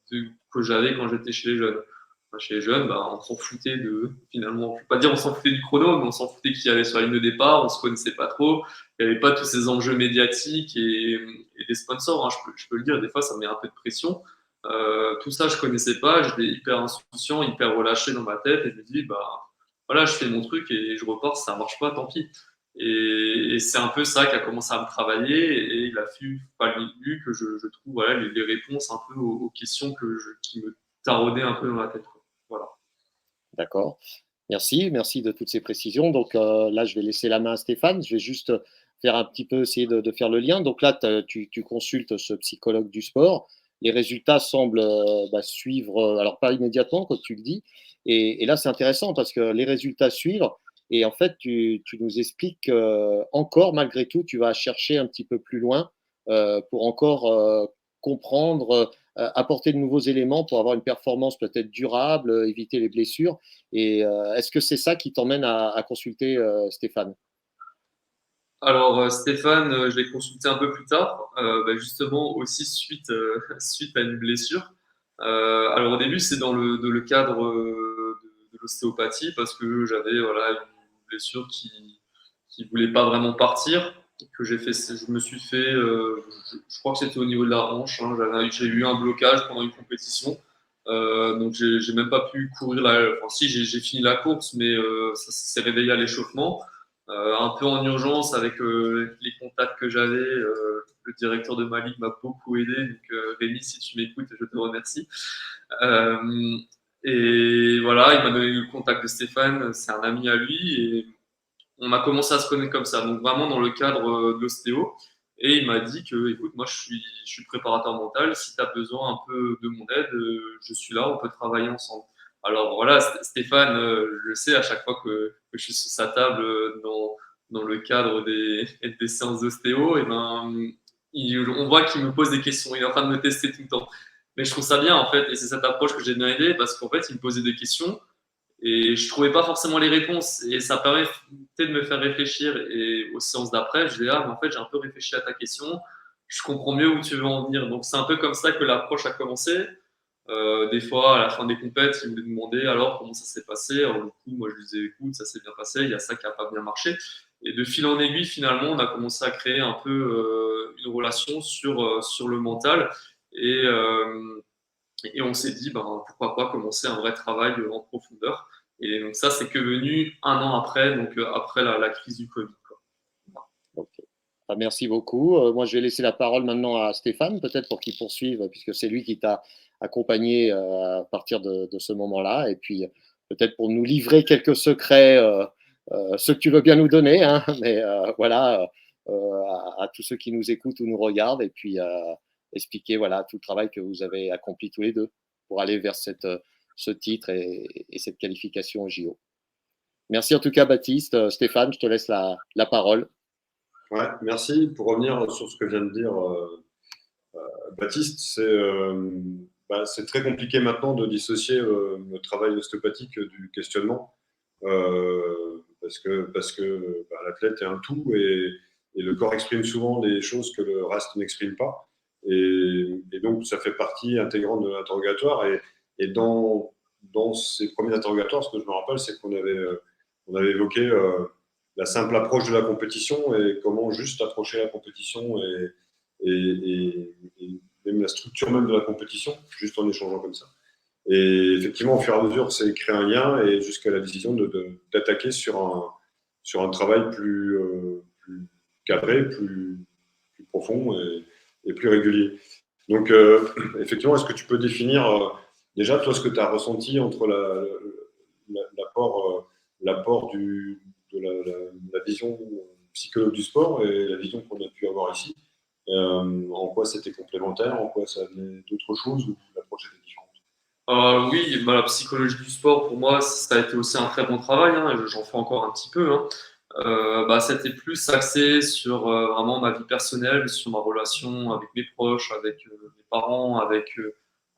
que j'avais quand j'étais chez les jeunes. Chez les jeunes, on s'en foutait finalement, je ne vais pas dire on s'en foutait du chrono, mais on s'en foutait qui allait sur la ligne de départ, on ne se connaissait pas trop, il n'y avait pas tous ces enjeux médiatiques et des sponsors, hein, je peux le dire, des fois ça me met un peu de pression. Tout ça, je ne connaissais pas, j'étais hyper insouciant, hyper relâché dans ma tête et je me dis, voilà, je fais mon truc et je repars, si ça ne marche pas, tant pis. Et c'est un peu ça qui a commencé à me travailler et il a fallu que je trouve voilà, les réponses un peu aux questions qui me taraudaient un peu dans la tête. Voilà. D'accord. Merci de toutes ces précisions. Donc là, je vais laisser la main à Stéphane. Je vais juste faire un petit peu, essayer de faire le lien. Donc là, tu consultes ce psychologue du sport. Les résultats semblent suivre, alors pas immédiatement, comme tu le dis. Et là, c'est intéressant parce que les résultats suivent. Et en fait, tu nous expliques encore, malgré tout, tu vas chercher un petit peu plus loin pour encore comprendre, apporter de nouveaux éléments pour avoir une performance peut-être durable, éviter les blessures. Et est-ce que c'est ça qui t'emmène à consulter Stéphane? Alors Stéphane, je l'ai consulté un peu plus tard, justement aussi suite à une blessure. Alors au début, c'est dans le cadre de l'ostéopathie parce que j'avais voilà, une blessure qui voulait pas vraiment partir. Que je me suis fait, je crois que c'était au niveau de la hanche. Hein, j'ai eu un blocage pendant une compétition. Donc j'ai même pas pu courir enfin si j'ai fini la course, mais ça s'est réveillé à l'échauffement. Un peu en urgence avec les contacts que j'avais. Le directeur de ma ligue m'a beaucoup aidé. Donc Rémi, si tu m'écoutes, je te remercie. Et voilà, il m'a donné le contact de Stéphane, c'est un ami à lui. Et on a commencé à se connaître comme ça, donc vraiment dans le cadre de l'ostéo. Et il m'a dit que, écoute, moi je suis préparateur mental, si tu as besoin un peu de mon aide, je suis là, on peut travailler ensemble. Alors voilà, Stéphane, je sais, à chaque fois que je suis sur sa table dans le cadre des séances d'ostéo, et on voit qu'il me pose des questions, il est en train de me tester tout le temps. Mais je trouve ça bien, en fait, et c'est cette approche que j'ai bien aidé, parce qu'en fait, il me posait des questions, et je trouvais pas forcément les réponses, et ça permet peut-être de me faire réfléchir, et aux séances d'après, je dis, ah, mais en fait, j'ai un peu réfléchi à ta question, je comprends mieux où tu veux en venir. Donc, c'est un peu comme ça que l'approche a commencé. Des fois, à la fin des compètes, ils voulaient me demander alors comment ça s'est passé. Alors, du coup, moi, je lui disais, écoute, ça s'est bien passé, il y a ça qui n'a pas bien marché. Et de fil en aiguille, finalement, on a commencé à créer un peu une relation sur le mental. Et, euh, et on s'est dit, ben, pourquoi pas commencer un vrai travail en profondeur. Et donc, ça, c'est que venu un an après, donc après la crise du Covid, quoi. Ok. Ah, merci beaucoup. Moi, je vais laisser la parole maintenant à Stéphane, peut-être pour qu'il poursuive, puisque c'est lui qui t'a accompagné à partir de ce moment-là. Et puis, peut-être pour nous livrer quelques secrets, ceux que tu veux bien nous donner, hein, mais voilà, à tous ceux qui nous écoutent ou nous regardent, et puis expliquer voilà, tout le travail que vous avez accompli tous les deux pour aller vers ce titre et cette qualification au JO. Merci en tout cas, Baptiste. Stéphane, je te laisse la parole. Ouais, merci. Pour revenir sur ce que vient de dire Baptiste, c'est très compliqué maintenant de dissocier le travail ostéopathique du questionnement parce que l'athlète est un tout et le corps exprime souvent des choses que le reste n'exprime pas. Et donc, ça fait partie intégrante de l'interrogatoire. Et dans ces premiers interrogatoires, ce que je me rappelle, c'est on avait évoqué la simple approche de la compétition et comment juste approcher la compétition et même la structure même de la compétition, juste en échangeant comme ça. Et effectivement, au fur et à mesure, c'est créer un lien et jusqu'à la décision d'attaquer sur un travail plus cadré, plus profond et plus régulier. Donc, effectivement, est-ce que tu peux définir déjà, toi, ce que tu as ressenti entre l'apport de la vision psychologue du sport et la vision qu'on a pu avoir ici en quoi c'était complémentaire, en quoi ça amenait d'autres choses ou l'approche était différente? Oui, bah, la psychologie du sport, pour moi, ça a été aussi un très bon travail, hein, et j'en fais encore un petit peu, hein. C'était plus axé sur vraiment ma vie personnelle, sur ma relation avec mes proches, avec mes parents, avec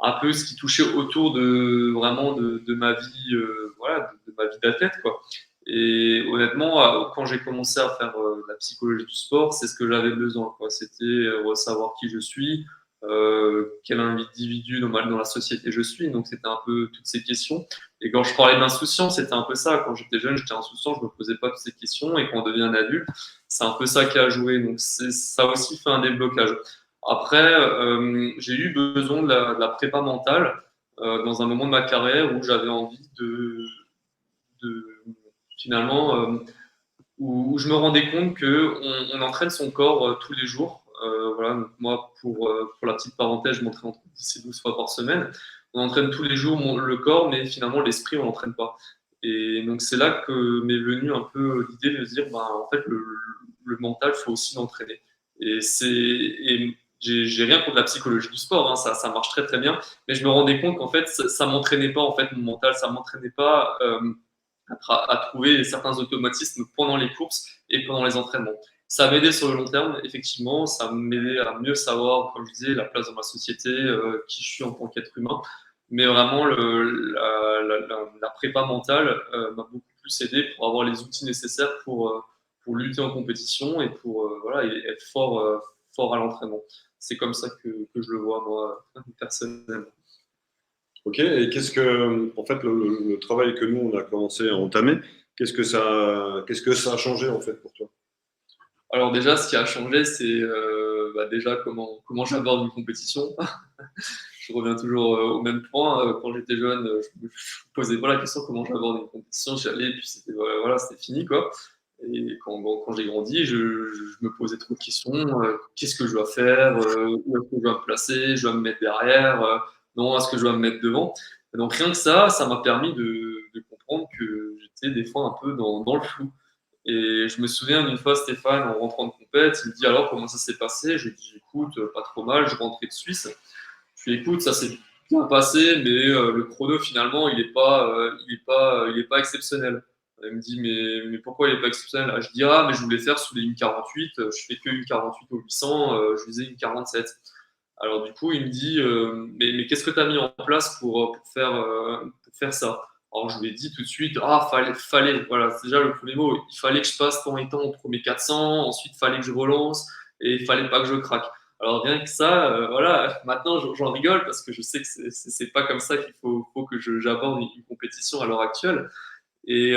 un peu ce qui touchait autour de vraiment de ma vie, voilà, de ma vie d'athlète, quoi. Et honnêtement, quand j'ai commencé à faire la psychologie du sport, c'est ce que j'avais besoin, quoi. C'était savoir qui je suis, quel individu normal dans la société je suis. Donc c'était un peu toutes ces questions. Et quand je parlais d'insouciance, c'était un peu ça. Quand j'étais jeune, j'étais insouciant, je me posais pas toutes ces questions. Et quand on devient un adulte, c'est un peu ça qui a joué. Donc ça aussi fait un déblocage. Après, j'ai eu besoin de la prépa mentale dans un moment de ma carrière où j'avais envie de finalement où je me rendais compte que on entraîne son corps tous les jours. Voilà, donc moi, pour la petite parenthèse, je m'entraîne entre 10 et 12 fois par semaine. On entraîne tous les jours le corps, mais finalement, l'esprit, on l'entraîne pas. Et donc, c'est là que m'est venue un peu l'idée de se dire, en fait, le mental, il faut aussi l'entraîner. Et j'ai rien contre la psychologie du sport, hein, ça marche très très bien, mais je me rendais compte qu'en fait, ça m'entraînait pas, en fait, mon mental, ça m'entraînait pas à trouver certains automatismes pendant les courses et pendant les entraînements. Ça m'aidait sur le long terme, effectivement, ça m'aidait à mieux savoir, comme je disais, la place dans ma société, qui je suis en tant qu'être humain. Mais vraiment, la prépa mentale m'a beaucoup plus aidé pour avoir les outils nécessaires pour lutter en compétition et pour voilà, et être fort à l'entraînement. C'est comme ça que je le vois, moi, personnellement. Ok, et en fait, le travail que nous, on a commencé à entamer, qu'est-ce que ça a changé, en fait, pour toi? Alors déjà, ce qui a changé, c'est déjà comment j'aborde une compétition. Je reviens toujours au même point. Quand j'étais jeune, je me posais pas la question comment j'aborde une compétition. J'y allais et puis c'était fini, quoi. Et quand j'ai grandi, je me posais trop de questions. Qu'est-ce que je dois faire? Où est-ce que je dois me placer? Je dois me mettre derrière? Non, est-ce que je dois me mettre devant? Et donc rien que ça m'a permis de comprendre que j'étais des fois un peu dans le flou. Et je me souviens d'une fois, Stéphane, en rentrant de compète, il me dit alors comment ça s'est passé? Je lui dis écoute, pas trop mal, je rentrais de Suisse. Je lui dis écoute, ça s'est bien passé, mais le chrono finalement, il est pas exceptionnel. Il me dit mais pourquoi il est pas exceptionnel? Je dis ah mais je voulais faire sous les 1,48, je fais que 1,48 au 800, je faisais 1,47. Alors du coup, il me dit, mais qu'est-ce que tu as mis en place pour faire ça? Alors je lui ai dit tout de suite, fallait, voilà, c'est déjà le premier mot, il fallait que je passe temps et temps au premier 400, ensuite il fallait que je relance et il fallait pas que je craque. Alors rien que ça, voilà, maintenant j'en rigole parce que je sais que c'est pas comme ça qu'il faut que j'aborde une compétition à l'heure actuelle. Et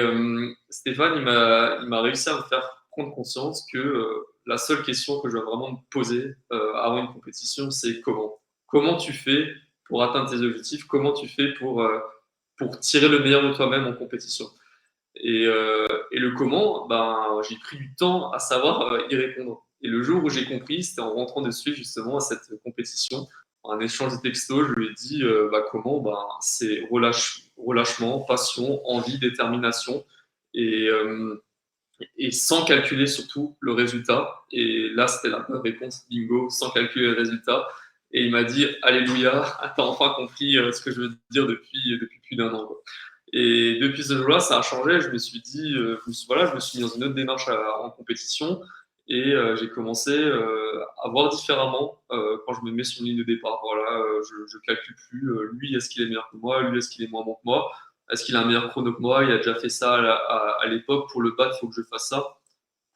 Stéphane, il m'a réussi à me faire prendre conscience que la seule question que je dois vraiment me poser avant une compétition, c'est comment. Comment tu fais pour atteindre tes objectifs? Comment tu fais pour tirer le meilleur de toi-même en compétition? Et le comment, ben, j'ai pris du temps à savoir y répondre. Et le jour où j'ai compris, c'était en rentrant dessus justement à cette compétition, un échange de textos, je lui ai dit comment, c'est relâchement, passion, envie, détermination et, euh, et sans calculer surtout le résultat. Et là, c'était la bonne réponse, bingo, sans calculer le résultat. Et il m'a dit Alléluia, t'as enfin compris ce que je veux dire depuis plus d'un an, quoi. Et depuis ce jour-là, ça a changé. Je me suis dit, je me suis mis dans une autre démarche en compétition et j'ai commencé à voir différemment quand je me mets sur une ligne de départ. Voilà, je calcule plus. Lui, est-ce qu'il est meilleur que moi? Lui, est-ce qu'il est moins bon que moi? Est-ce qu'il a un meilleur chrono que moi? Il a déjà fait ça à l'époque. Pour le battre, il faut que je fasse ça.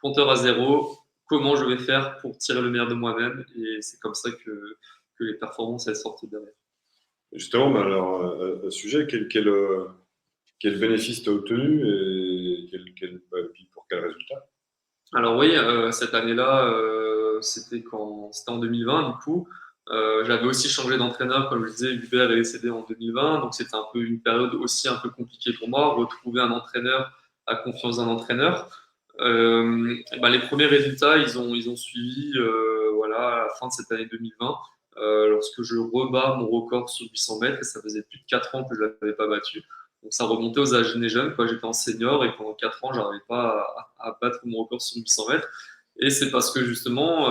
Compteur à zéro. Comment je vais faire pour tirer le meilleur de moi-même? Et c'est comme ça que les performances elles sortent derrière. Justement, alors, à ce sujet, quel bénéfice tu as obtenu et pour quel résultat? Alors oui, cette année-là, c'était en 2020 du coup. J'avais aussi changé d'entraîneur, comme je disais, Hubert est décédé en 2020, donc c'était un peu une période aussi un peu compliquée pour moi, retrouver un entraîneur, la confiance d'un entraîneur. Les premiers résultats, ils ont suivi, voilà, à la fin de cette année 2020, lorsque je rebats mon record sur 800 mètres, et ça faisait plus de 4 ans que je ne l'avais pas battu. Donc ça remontait aux âges jeunes, quoi. J'étais en senior et pendant 4 ans, j'arrivais pas à battre mon record sur 800 mètres. Et c'est parce que justement,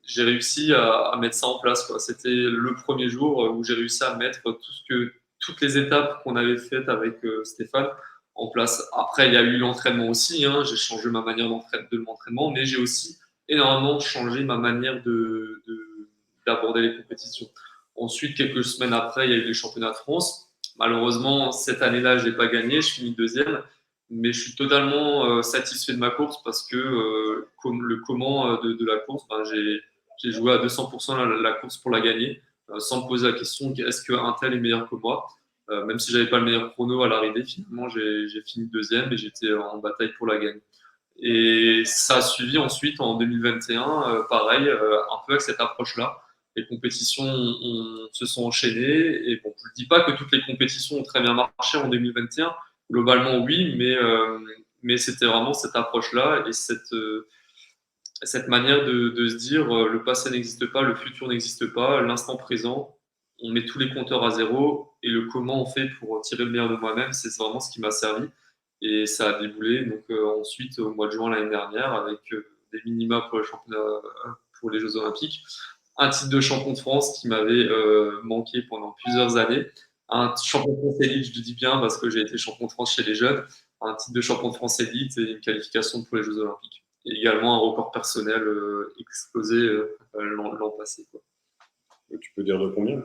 j'ai réussi à mettre ça en place, quoi. C'était le premier jour où j'ai réussi à mettre toutes les étapes qu'on avait faites avec Stéphane en place. Après, il y a eu l'entraînement aussi, hein. J'ai changé ma manière de l'entraînement, mais j'ai aussi énormément changé ma manière d'aborder les compétitions. Ensuite, quelques semaines après, il y a eu les championnats de France. Malheureusement, cette année-là, je n'ai pas gagné, je finis deuxième, mais je suis totalement satisfait de ma course parce que comme le comment de la course, j'ai joué à 200% la course pour la gagner, sans me poser la question est-ce qu'un tel est meilleur que moi. Même si j'avais pas le meilleur chrono à l'arrivée, finalement, j'ai fini deuxième et j'étais en bataille pour la gagne. Et ça a suivi ensuite en 2021, pareil, un peu avec cette approche-là. Les compétitions se sont enchaînées. Et bon, je ne dis pas que toutes les compétitions ont très bien marché en 2021. Globalement, oui, mais c'était vraiment cette approche-là et cette manière de se dire le passé n'existe pas, le futur n'existe pas, l'instant présent, on met tous les compteurs à zéro et le comment on fait pour tirer le meilleur de moi-même, c'est vraiment ce qui m'a servi. Et ça a déboulé donc ensuite au mois de juin l'année dernière avec des minima pour les championnats, pour les Jeux Olympiques, un titre de champion de France qui m'avait manqué pendant plusieurs années, un champion de France élite, je le dis bien parce que j'ai été champion de France chez les jeunes, un titre de champion de France élite et une qualification pour les Jeux Olympiques. Et également un record personnel explosé l'an passé, quoi. Tu peux dire de combien là?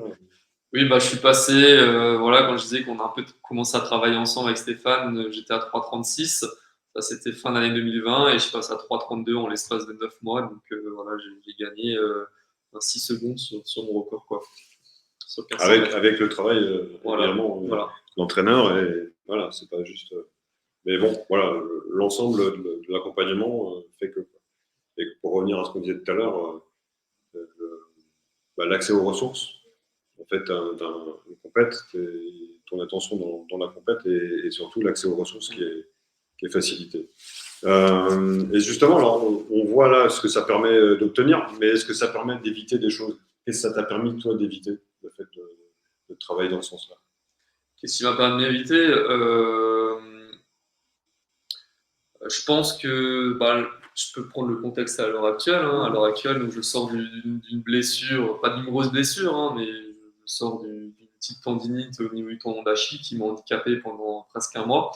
Oui, je suis passé, voilà, quand je disais qu'on a un peu commencé à travailler ensemble avec Stéphane, j'étais à 3,36. Ça, c'était fin d'année 2020 et je passe à 3,32 en l'espace de 9 mois. Donc voilà, j'ai gagné 6 secondes sur mon record, quoi. Sur Avec le travail, voilà, évidemment, voilà. l'entraîneur, et voilà, c'est pas juste. Mais bon, voilà, l'ensemble de l'accompagnement fait que. Et pour revenir à ce qu'on disait tout à l'heure, l'accès aux ressources, en fait, une compète, ton attention dans la compète et surtout l'accès aux ressources qui est facilité. Et justement, alors, on voit là ce que ça permet d'obtenir, mais est-ce que ça permet d'éviter des choses? Qu'est-ce que ça t'a permis, toi, d'éviter, le fait de travailler dans ce sens-là? Qu'est-ce qui m'a permis d'éviter je pense que je peux prendre le contexte à l'heure actuelle. Hein. À l'heure actuelle, donc, je sors d'une blessure, pas d'une grosse blessure, hein, mais je sors d'une petite tendinite au niveau du tendon d'Achille qui m'a handicapé pendant presque un mois.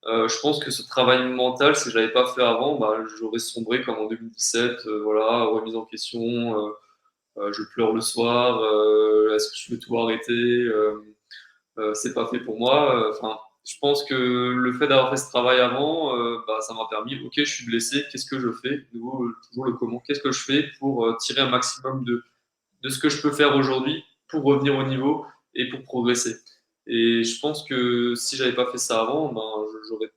Je pense que ce travail mental, si je l'avais pas fait avant, j'aurais sombré comme en 2017, voilà, remise en question, je pleure le soir, est-ce que je peux tout arrêter, c'est pas fait pour moi. Enfin, je pense que le fait d'avoir fait ce travail avant, ça m'a permis, ok, je suis blessé, qu'est-ce que je fais? De nouveau, toujours le comment, qu'est-ce que je fais pour tirer un maximum de ce que je peux faire aujourd'hui pour revenir au niveau et pour progresser. Et je pense que si j'avais pas fait ça avant, j'aurais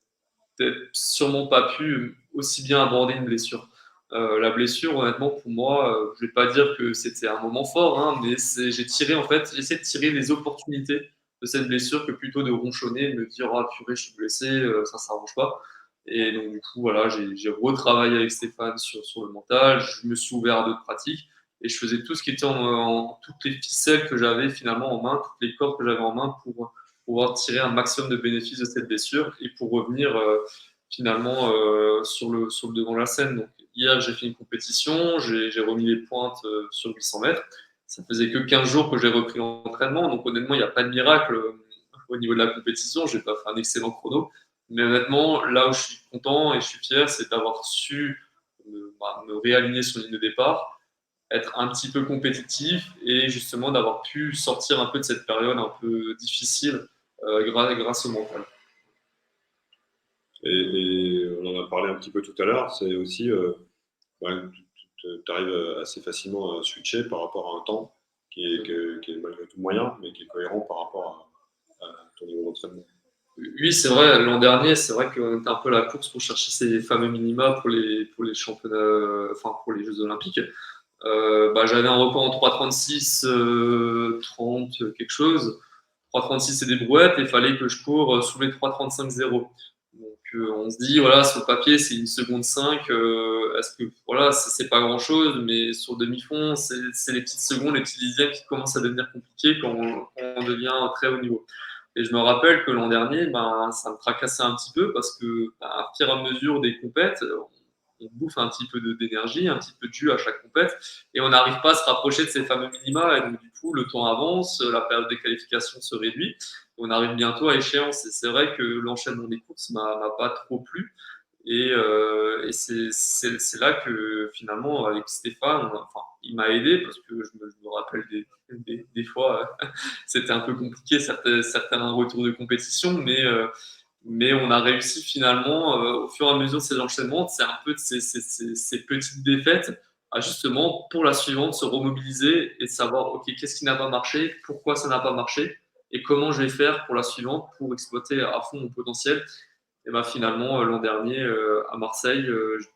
peut-être sûrement pas pu aussi bien aborder une blessure. La blessure, honnêtement, pour moi, je vais pas dire que c'était un moment fort, hein, mais j'ai tiré, en fait, j'essaie de tirer les opportunités de cette blessure que plutôt de ronchonner et me dire, ah purée, je suis blessé, ça s'arrange pas. Et donc, du coup, voilà, j'ai retravaillé avec Stéphane sur le mental, je me suis ouvert à d'autres pratiques et je faisais tout ce qui était toutes les ficelles que j'avais finalement en main, toutes les cordes que j'avais en main pour pouvoir tirer un maximum de bénéfices de cette blessure et pour revenir finalement sur le devant de la scène. Donc, hier, j'ai fait une compétition, j'ai remis les pointes sur 800 mètres. Ça faisait que 15 jours que j'ai repris l'entraînement. Donc, honnêtement, il n'y a pas de miracle au niveau de la compétition. Je n'ai pas fait un excellent chrono. Mais honnêtement, là où je suis content et je suis fier, c'est d'avoir su me réaligner sur la ligne de départ, être un petit peu compétitif et justement d'avoir pu sortir un peu de cette période un peu difficile grâce au mental. Et on en a parlé un petit peu tout à l'heure, c'est aussi, tu arrives assez facilement à switcher par rapport à un temps qui est malgré tout moyen, mais qui est cohérent par rapport à ton niveau d'entraînement. Oui, c'est vrai, l'an dernier, c'est vrai qu'on était un peu à la course pour chercher ces fameux minima pour les championnats, enfin pour les Jeux Olympiques. J'avais un record en 3,36, 30, quelque chose. 3,36 c'est des brouettes et il fallait que je cours sous les 3,35,0. Donc on se dit, voilà, sur le papier, c'est 1 seconde 5. Est-ce que, voilà, c'est pas grand chose, mais sur demi-fond, c'est les petites secondes, les petits dixièmes qui commencent à devenir compliqués quand on devient très haut niveau. Et je me rappelle que l'an dernier, ça me tracassait un petit peu parce que, à fur et à mesure des compètes, on bouffe un petit peu d'énergie, un petit peu de jus à chaque compète, et on n'arrive pas à se rapprocher de ces fameux minima, et donc du coup, le temps avance, la période de qualification se réduit, on arrive bientôt à échéance, et c'est vrai que l'enchaînement des courses m'a pas trop plu, et c'est là que finalement, avec Stéphane, il m'a aidé, parce que je me rappelle des fois, c'était un peu compliqué, certains retours de compétition, mais on a réussi finalement, au fur et à mesure de ces enchaînements, c'est un peu de ces petites défaites, à justement, pour la suivante, se remobiliser et de savoir, OK, qu'est-ce qui n'a pas marché, pourquoi ça n'a pas marché, et comment je vais faire pour la suivante pour exploiter à fond mon potentiel. Et finalement, l'an dernier, à Marseille,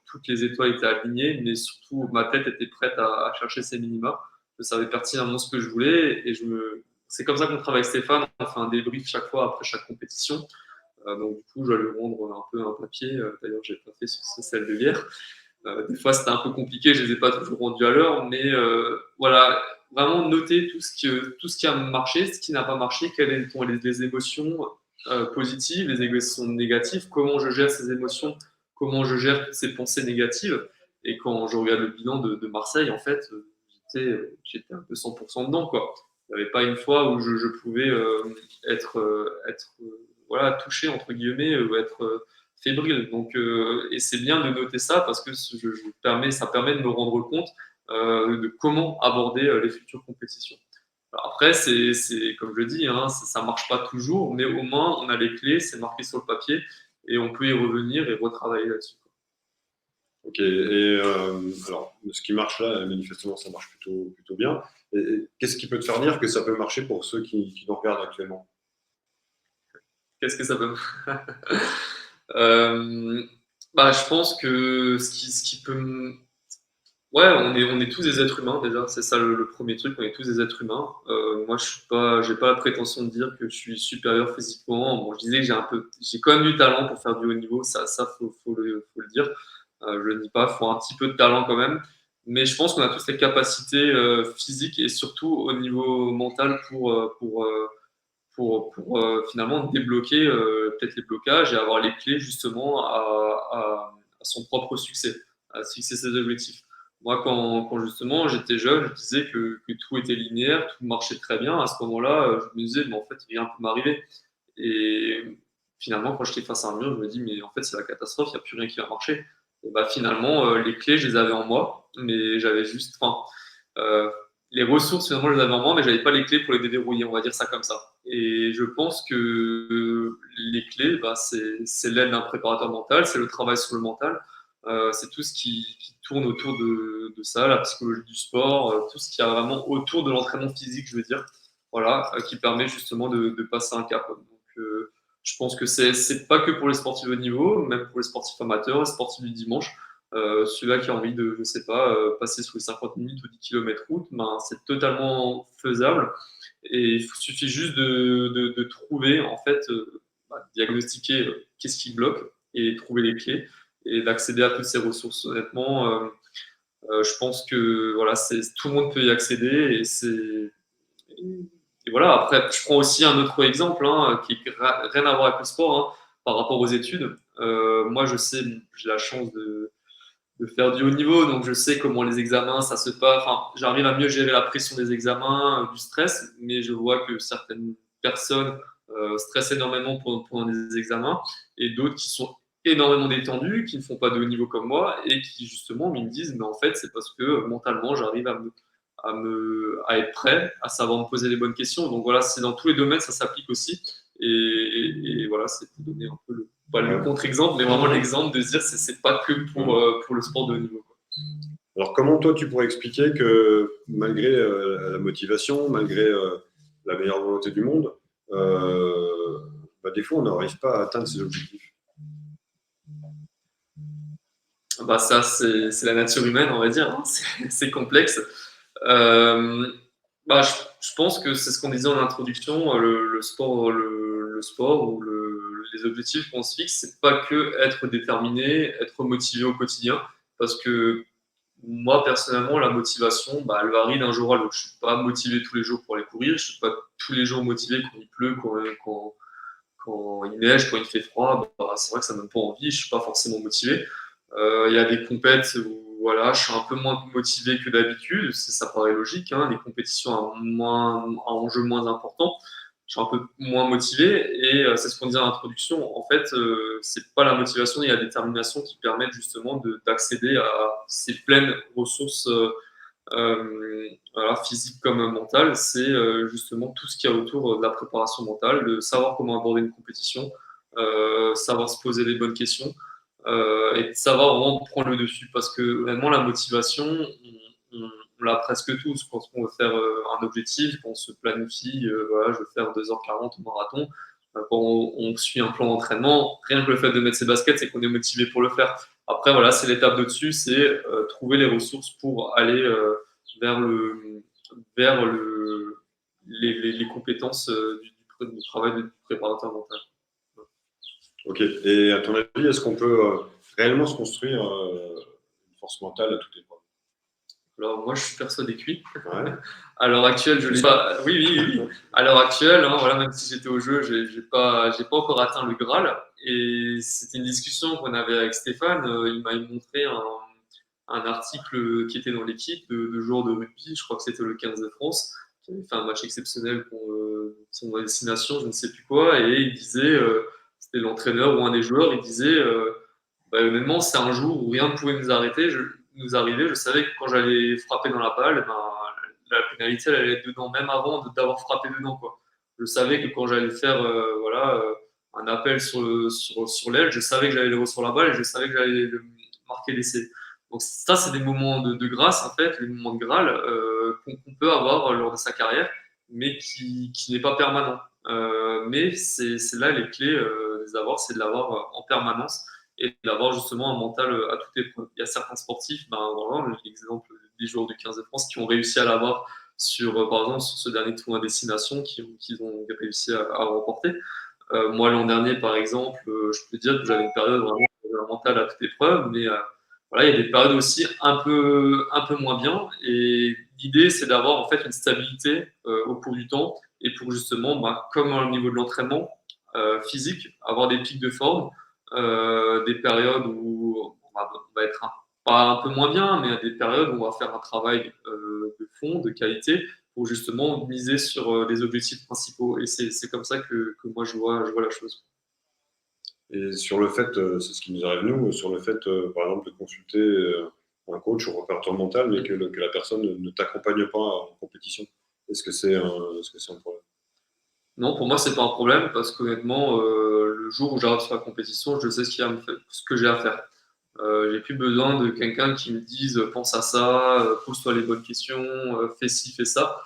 toutes les étoiles étaient alignées, mais surtout, ma tête était prête à chercher ces minima. Je savais pertinemment ce que je voulais, et c'est comme ça qu'on travaille avec Stéphane, on fait un débrief chaque fois après chaque compétition. Donc, du coup, je dois lui rendre un peu un papier. D'ailleurs, je n'ai pas fait sur celle de hier. Des fois, c'était un peu compliqué, je ne les ai pas toujours rendus à l'heure. Mais voilà, vraiment noter tout ce qui a marché, ce qui n'a pas marché, quelles sont les émotions positives, les émotions négatives, comment je gère ces émotions, comment je gère ces pensées négatives. Et quand je regarde le bilan de Marseille, en fait, j'étais un peu 100% dedans, quoi. Il n'y avait pas une fois où je pouvais être voilà, touché, entre guillemets, ou être fébrile. Donc, et c'est bien de noter ça parce que ça permet de me rendre compte de comment aborder les futures compétitions. Alors après, c'est comme je dis, hein, ça marche pas toujours, mais au moins on a les clés, c'est marqué sur le papier et on peut y revenir et retravailler là-dessus. Ok, et alors ce qui marche là, manifestement, ça marche plutôt bien. Et qu'est-ce qui peut te faire dire que ça peut marcher pour ceux qui nous regardent actuellement? Qu'est-ce que ça peut je pense que ce qui peut ouais, on est tous des êtres humains déjà, c'est ça le premier truc, on est tous des êtres humains. Moi, j'ai pas la prétention de dire que je suis supérieur physiquement. Bon, je disais que j'ai quand même du talent pour faire du haut niveau, ça faut le dire. Je le dis pas, faut un petit peu de talent quand même. Mais je pense qu'on a tous les capacités physiques et surtout au niveau mental pour finalement débloquer peut-être les blocages et avoir les clés justement à son propre succès, à fixer ses objectifs. Moi, quand justement j'étais jeune, je disais que tout était linéaire, tout marchait très bien. À ce moment-là, je me disais, mais en fait, rien ne peut m'arriver. Et finalement, quand j'étais face à un mur, je me dis, mais en fait, c'est la catastrophe, il n'y a plus rien qui va marcher. Et finalement, les clés, je les avais en moi, mais j'avais juste faim. les ressources, finalement, je les avais en moi, mais je n'avais pas les clés pour les déverrouiller, on va dire ça comme ça. Et je pense que les clés, bah, c'est l'aide d'un préparateur mental, c'est le travail sur le mental, c'est tout ce qui tourne autour de ça, la psychologie du sport, tout ce qui est vraiment autour de l'entraînement physique, je veux dire, voilà, qui permet justement de passer un cap. Donc, je pense que c'est pas que pour les sportifs de haut niveau, même pour les sportifs amateurs, les sportifs du dimanche. Celui-là qui a envie de, je sais pas, passer sous les 50 minutes ou 10 km route, ben, c'est totalement faisable. Et il suffit juste de trouver, en fait, diagnostiquer qu'est-ce qui bloque et trouver les clés et d'accéder à toutes ces ressources. Honnêtement, je pense que voilà, tout le monde peut y accéder et voilà. Après, je prends aussi un autre exemple hein, qui n'a rien à voir avec le sport hein, par rapport aux études. Moi, je sais, j'ai la chance de faire du haut niveau, donc je sais comment les examens, ça se passe. Enfin, j'arrive à mieux gérer la pression des examens, du stress, mais je vois que certaines personnes stressent énormément pendant des examens et d'autres qui sont énormément détendus, qui ne font pas de haut niveau comme moi et qui justement me disent, mais en fait, c'est parce que mentalement, j'arrive à être prêt, à savoir me poser les bonnes questions. Donc voilà, c'est dans tous les domaines, ça s'applique aussi. Et voilà, c'est pour donner un peu pas le contre-exemple, mais vraiment l'exemple de se dire que c'est pas que pour le sport de haut niveau. Quoi. Alors, comment toi, tu pourrais expliquer que malgré la motivation, malgré la meilleure volonté du monde, des fois, on n'arrive pas à atteindre ses objectifs? Bah ça, c'est la nature humaine, on va dire. Hein. C'est complexe. Je pense que c'est ce qu'on disait en introduction, le sport, le sport ou les objectifs qu'on se fixe, c'est pas que être déterminé, être motivé au quotidien, parce que moi personnellement, la motivation, elle varie d'un jour à l'autre. Je suis pas motivé tous les jours pour aller courir, je suis pas tous les jours motivé quand il pleut, quand il neige, quand il fait froid. C'est vrai que ça me donne pas envie, je suis pas forcément motivé. Il y a des compètes où voilà, je suis un peu moins motivé que d'habitude, ça paraît logique, hein, les compétitions à un enjeu moins important, je suis un peu moins motivé et c'est ce qu'on disait en introduction, en fait, c'est pas la motivation et la détermination qui permettent justement d'accéder à ces pleines ressources voilà, physiques comme mentales, c'est justement tout ce qu'il y a autour de la préparation mentale, de savoir comment aborder une compétition, savoir se poser les bonnes questions, et de savoir vraiment prendre le dessus. Parce que vraiment, la motivation, on l'a presque tous. Quand on veut faire un objectif, quand on se planifie, voilà, je veux faire 2h40 au marathon, quand on suit un plan d'entraînement, rien que le fait de mettre ses baskets, c'est qu'on est motivé pour le faire. Après, voilà, c'est l'étape de dessus, c'est trouver les ressources pour aller vers les compétences du travail du préparateur mental. Ok. Et à ton avis, est-ce qu'on peut réellement se construire une force mentale à toute épreuve? Alors moi, je suis persuadé que oui. Ouais. À l'heure actuelle, je l'ai pas. Oui. À l'heure actuelle, hein, voilà, même si j'étais au jeu, j'ai pas encore atteint le Graal. Et c'était une discussion qu'on avait avec Stéphane. Il m'a montré un article qui était dans l'équipe de joueurs de rugby. Je crois que c'était le 15 de France, qui avait fait un match exceptionnel pour son destination, je ne sais plus quoi. Et il disait, c'était l'entraîneur ou un des joueurs, il disait, honnêtement, c'est un jour où rien ne pouvait nous arrêter. Nous arriver. Je savais que quand j'allais frapper dans la balle, la pénalité, elle allait être dedans, même avant d'avoir frappé dedans. Quoi. Je savais que quand j'allais faire un appel sur l'aile, je savais que j'allais le sur la balle et je savais que j'allais marquer l'essai. Donc ça, c'est des moments de grâce, en fait, les moments de Graal qu'on peut avoir lors de sa carrière, mais qui n'est pas permanent. Mais c'est là les clés des avoir, c'est de l'avoir en permanence et d'avoir justement un mental à toute épreuve. Il y a certains sportifs, voilà, l'exemple des joueurs du 15 de France qui ont réussi à l'avoir par exemple, sur ce dernier tour à destination qu'ils ont réussi à remporter. Moi, l'an dernier, par exemple, je peux dire que j'avais une période vraiment mentale à toute épreuve, mais voilà, il y a des périodes aussi un peu moins bien. Et l'idée, c'est d'avoir en fait une stabilité au cours du temps et pour justement, comme au niveau de l'entraînement physique, avoir des pics de forme, des périodes où on va être pas un peu moins bien, mais à des périodes où on va faire un travail de fond, de qualité, pour justement miser sur les objectifs principaux. Et c'est comme ça que moi je vois la chose. Et sur le fait, c'est ce qui nous arrive nous, sur le fait, par exemple, de consulter un coach ou préparateur mental, mais que la personne ne t'accompagne pas en compétition. Est-ce que c'est un problème? Non, pour moi, c'est pas un problème parce qu'honnêtement, le jour où j'arrête sur la compétition, je sais ce que j'ai à faire. J'ai plus besoin de quelqu'un qui me dise pense à ça, pose-toi les bonnes questions, fais ci, fais ça.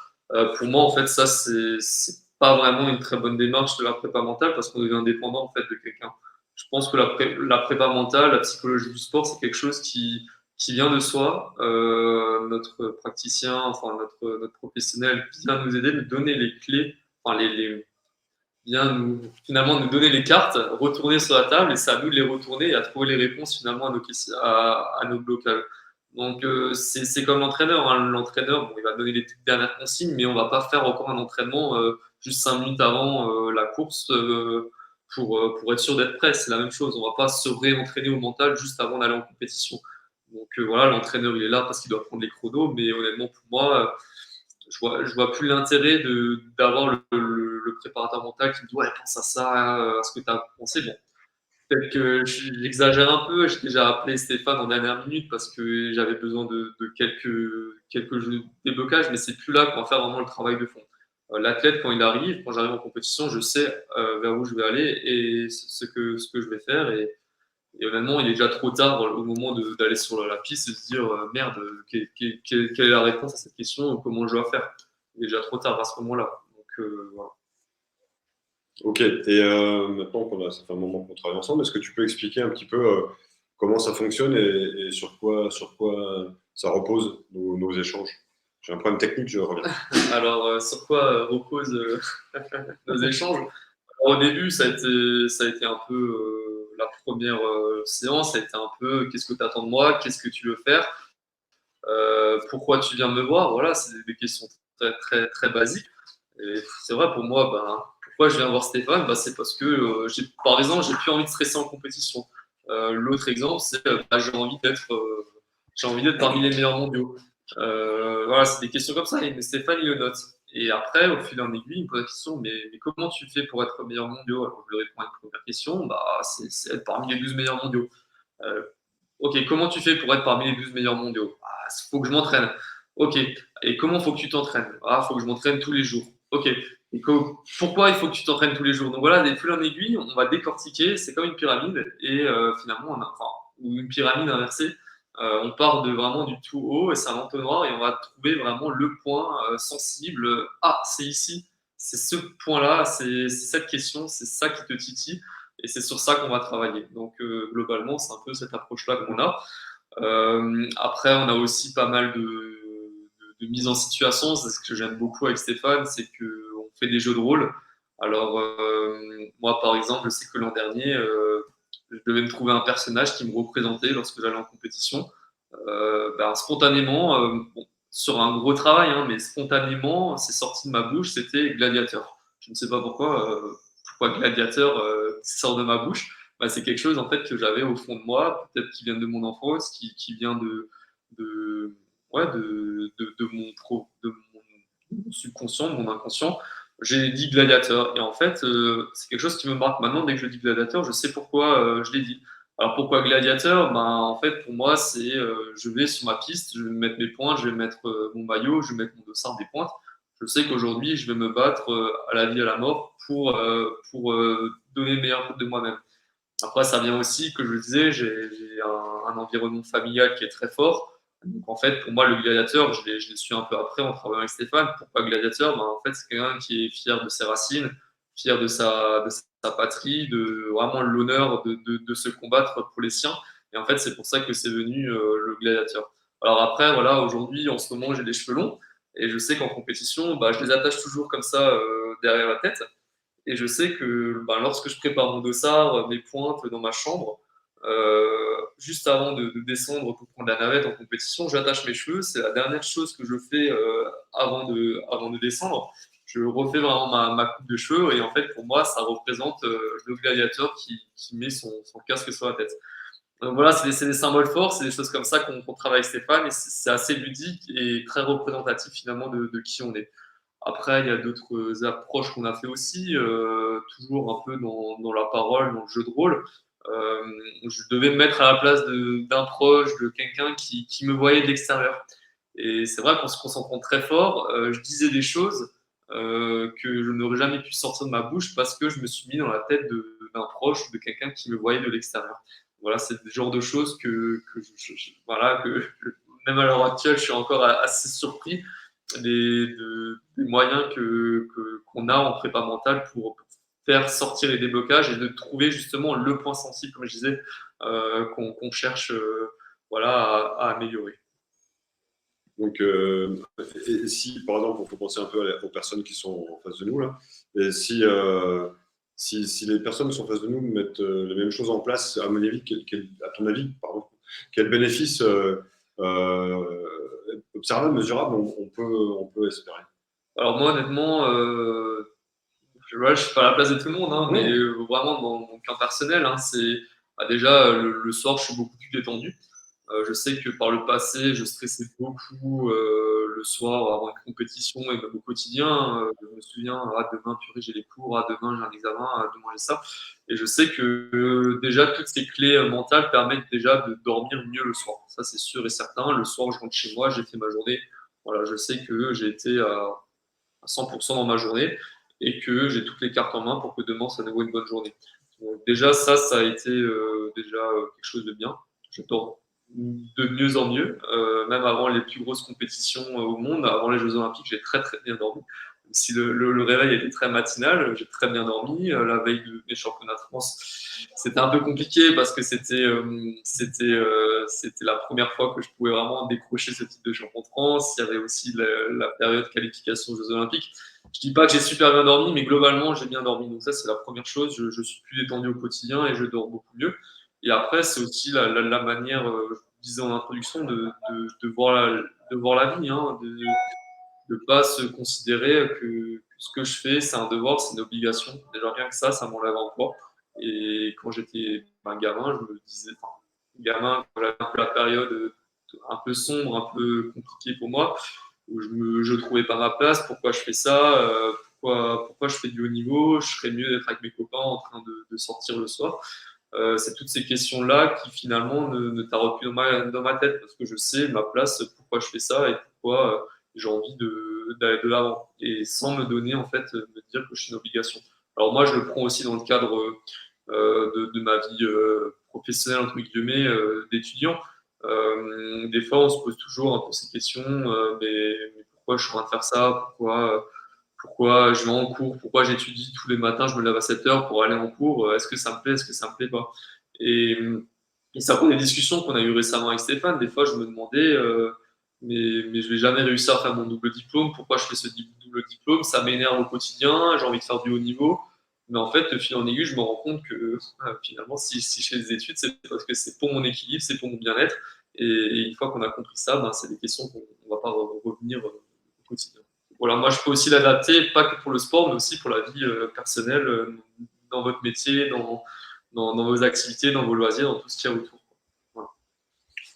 Pour moi, en fait, ça, c'est pas vraiment une très bonne démarche de la prépa mentale parce qu'on devient dépendant en fait de quelqu'un. Je pense que la prépa mentale, la psychologie du sport, c'est quelque chose qui vient de soi. Notre praticien, enfin notre professionnel vient nous aider, nous donner les clés, enfin vient finalement nous donner les cartes, retourner sur la table et c'est à nous de les retourner et à trouver les réponses finalement à nos blocages. Donc c'est comme l'entraîneur. Hein. L'entraîneur, bon, il va donner les dernières consignes, mais on va pas faire encore un entraînement juste 5 minutes avant la course pour être sûr d'être prêt. C'est la même chose. On va pas se réentraîner au mental juste avant d'aller en compétition. Donc voilà, l'entraîneur il est là parce qu'il doit prendre les chronos, mais honnêtement pour moi, je vois plus l'intérêt d'avoir le préparateur mental qui me dit ouais pense à ça, à ce que tu as pensé. Bon, peut-être que j'exagère un peu. J'ai déjà appelé Stéphane en dernière minute parce que j'avais besoin de quelques jeux de déblocage, mais c'est plus là qu'on va faire vraiment le travail de fond. L'athlète, quand il arrive, quand j'arrive en compétition, je sais vers où je vais aller et ce que je vais faire. Et honnêtement, il est déjà trop tard au moment d'aller sur la piste et se dire merde, quelle est la réponse à cette question, comment je dois faire. Il est déjà trop tard à ce moment-là. Donc voilà. Ok, et maintenant ça fait un moment qu'on travaille ensemble, est-ce que tu peux expliquer un petit peu comment ça fonctionne et sur quoi ça repose nos échanges? J'ai un problème technique, je reviens. Alors, sur quoi reposent nos échanges? Alors, au début, ça a été un peu la première séance, ça a été un peu qu'est-ce que tu attends de moi, qu'est-ce que tu veux faire, pourquoi tu viens me voir, voilà, c'est des questions très, très, très basiques. Et c'est vrai pour moi, ben, pourquoi je viens voir Stéphane, ben, c'est parce que, par exemple, j'ai plus envie de stresser en compétition. L'autre exemple, c'est ben, j'ai envie d'être parmi les meilleurs mondiaux. Voilà, c'est des questions comme ça, et Stéphane, il le note. Et après, au fil en aiguille, il me pose la question, mais comment tu fais pour être meilleur mondiaux? Alors, je lui réponds à une première question, bah, c'est être parmi les 12 meilleurs mondiaux. Euh, ok, comment tu fais pour être parmi les 12 meilleurs mondiaux? Ah, il faut que je m'entraîne. Ok, et comment faut que tu t'entraînes? Ah, il faut que je m'entraîne tous les jours. Ok, et pourquoi il faut que tu t'entraînes tous les jours? Donc voilà, des fils en aiguille, on va décortiquer, c'est comme une pyramide, et finalement, ou une pyramide inversée, on part de vraiment du tout haut, et c'est un entonnoir, et on va trouver vraiment le point sensible. Ah, c'est ici, c'est ce point-là, c'est cette question, c'est ça qui te titille. Et c'est sur ça qu'on va travailler. Donc, globalement, c'est un peu cette approche-là qu'on a. Après, on a aussi pas mal de mise en situation. C'est ce que j'aime beaucoup avec Stéphane, c'est qu'on fait des jeux de rôle. Alors, moi, par exemple, je sais que l'an dernier, je devais me trouver un personnage qui me représentait lorsque j'allais en compétition. Ben, spontanément, bon, sur un gros travail, hein, mais spontanément, c'est sorti de ma bouche, c'était gladiateur. Je ne sais pas pourquoi gladiateur sort de ma bouche. Bah, c'est quelque chose en fait que j'avais au fond de moi, peut-être qui vient de mon enfance, qui vient de, ouais, de mon subconscient, de mon inconscient. J'ai dit gladiateur. Et en fait, c'est quelque chose qui me marque maintenant. Dès que je dis gladiateur, je sais pourquoi je l'ai dit. Alors pourquoi gladiateur? Ben, en fait, pour moi, c'est je vais sur ma piste, je vais mettre mes pointes, je vais mettre mon maillot, je vais mettre mon dossard des pointes. Je sais qu'aujourd'hui, je vais me battre à la vie, à la mort pour donner le meilleur de moi-même. Après, ça vient aussi, que je le disais, j'ai un environnement familial qui est très fort. Donc, en fait, pour moi, le gladiateur, je l'ai su un peu après en travaillant avec Stéphane. Pourquoi gladiateur? Ben, en fait, c'est quelqu'un qui est fier de ses racines, fier de sa patrie, de vraiment l'honneur de se combattre pour les siens. Et en fait, c'est pour ça que c'est venu le gladiateur. Alors après, voilà, aujourd'hui, en ce moment, j'ai des cheveux longs. Et je sais qu'en compétition, bah, je les attache toujours comme ça derrière la tête. Et je sais que ben, lorsque je prépare mon dossard, mes pointes dans ma chambre, juste avant de descendre pour prendre la navette en compétition, j'attache mes cheveux. C'est la dernière chose que je fais avant de descendre. Je refais vraiment ma coupe de cheveux et en fait pour moi ça représente le gladiateur qui met son casque sur la tête. Donc voilà, c'est des symboles forts, c'est des choses comme ça qu'on travaille avec Stéphane et c'est assez ludique et très représentatif finalement de qui on est. Après, il y a d'autres approches qu'on a fait aussi, toujours un peu dans la parole, dans le jeu de rôle. Je devais me mettre à la place d'un proche, de quelqu'un qui me voyait de l'extérieur. Et c'est vrai qu'en se concentrant très fort, je disais des choses que je n'aurais jamais pu sortir de ma bouche parce que je me suis mis dans la tête d'un proche ou de quelqu'un qui me voyait de l'extérieur. Voilà, c'est le genre de choses voilà, que même à l'heure actuelle, je suis encore assez surpris des moyens qu'on a en prépa mentale pour faire sortir les déblocages et de trouver justement le point sensible, comme je disais, qu'on cherche voilà, à améliorer. Donc, et si, par exemple, il faut penser un peu aux personnes qui sont en face de nous, là, et si les personnes qui sont en face de nous mettent les mêmes choses en place, à mon avis, à ton avis, pardon, quel bénéfice observable, mesurable, on peut espérer? Alors moi, honnêtement, je ne suis pas à la place de tout le monde, hein, mais vraiment dans mon cas personnel, hein, c'est déjà le soir, je suis beaucoup plus détendu. Je sais que par le passé, je stressais beaucoup le soir avant une compétition et même au quotidien. Je me souviens, demain, purée, j'ai les cours, demain, j'ai un examen, demain, j'ai ça. Et je sais que déjà, toutes ces clés mentales permettent déjà de dormir mieux le soir. Ça, c'est sûr et certain. Le soir, je rentre chez moi, j'ai fait ma journée. Voilà, je sais que j'ai été à 100% dans ma journée et que j'ai toutes les cartes en main pour que demain, ça soit une bonne journée. Donc, déjà, ça a été déjà quelque chose de bien. Je dors de mieux en mieux, même avant les plus grosses compétitions au monde, avant les Jeux Olympiques, j'ai très très bien dormi. Même si le réveil était très matinal, j'ai très bien dormi. La veille de mes championnats de France, c'était un peu compliqué parce que c'était la première fois que je pouvais vraiment décrocher ce type de champion de France. Il y avait aussi la période qualification aux Jeux Olympiques. Je dis pas que j'ai super bien dormi, mais globalement, j'ai bien dormi. Donc ça, c'est la première chose. Je suis plus détendu au quotidien et je dors beaucoup mieux. Et après, c'est aussi la manière, je disais en introduction, de voir la vie, hein, de ne pas se considérer que ce que je fais, c'est un devoir, c'est une obligation. Déjà, rien que ça m'enlève un poids. Et quand j'étais un gamin, je me disais, gamin, quand j'avais un peu la période un peu sombre, un peu compliquée pour moi, où je trouvais pas ma place, pourquoi je fais ça, pourquoi je fais du haut niveau, je serais mieux d'être avec mes copains en train de sortir le soir. C'est toutes ces questions-là qui finalement ne tarotent plus dans ma tête parce que je sais ma place, pourquoi je fais ça et pourquoi j'ai envie d'aller de l'avant et sans me donner en fait, me dire que je suis une obligation. Alors moi, je le prends aussi dans le cadre de ma vie professionnelle, entre guillemets, d'étudiant. Des fois, on se pose toujours un peu ces questions, mais pourquoi je suis en train de faire ça, pourquoi je vais en cours, pourquoi j'étudie tous les matins, je me lève à 7 heures pour aller en cours, est-ce que ça me plaît, est-ce que ça me plaît pas. Et ça prend des discussions qu'on a eues récemment avec Stéphane. Des fois, je me demandais, mais je vais jamais réussir à faire mon double diplôme, pourquoi je fais ce double diplôme, ça m'énerve au quotidien, j'ai envie de faire du haut niveau. Mais en fait, de fil en aiguille, je me rends compte que finalement, si je fais des études, c'est parce que c'est pour mon équilibre, c'est pour mon bien-être. Et une fois qu'on a compris ça, c'est des questions qu'on ne va pas revenir au quotidien. Voilà, moi, je peux aussi l'adapter, pas que pour le sport, mais aussi pour la vie personnelle, dans votre métier, dans vos activités, dans vos loisirs, dans tout ce qu'il y a autour. Voilà.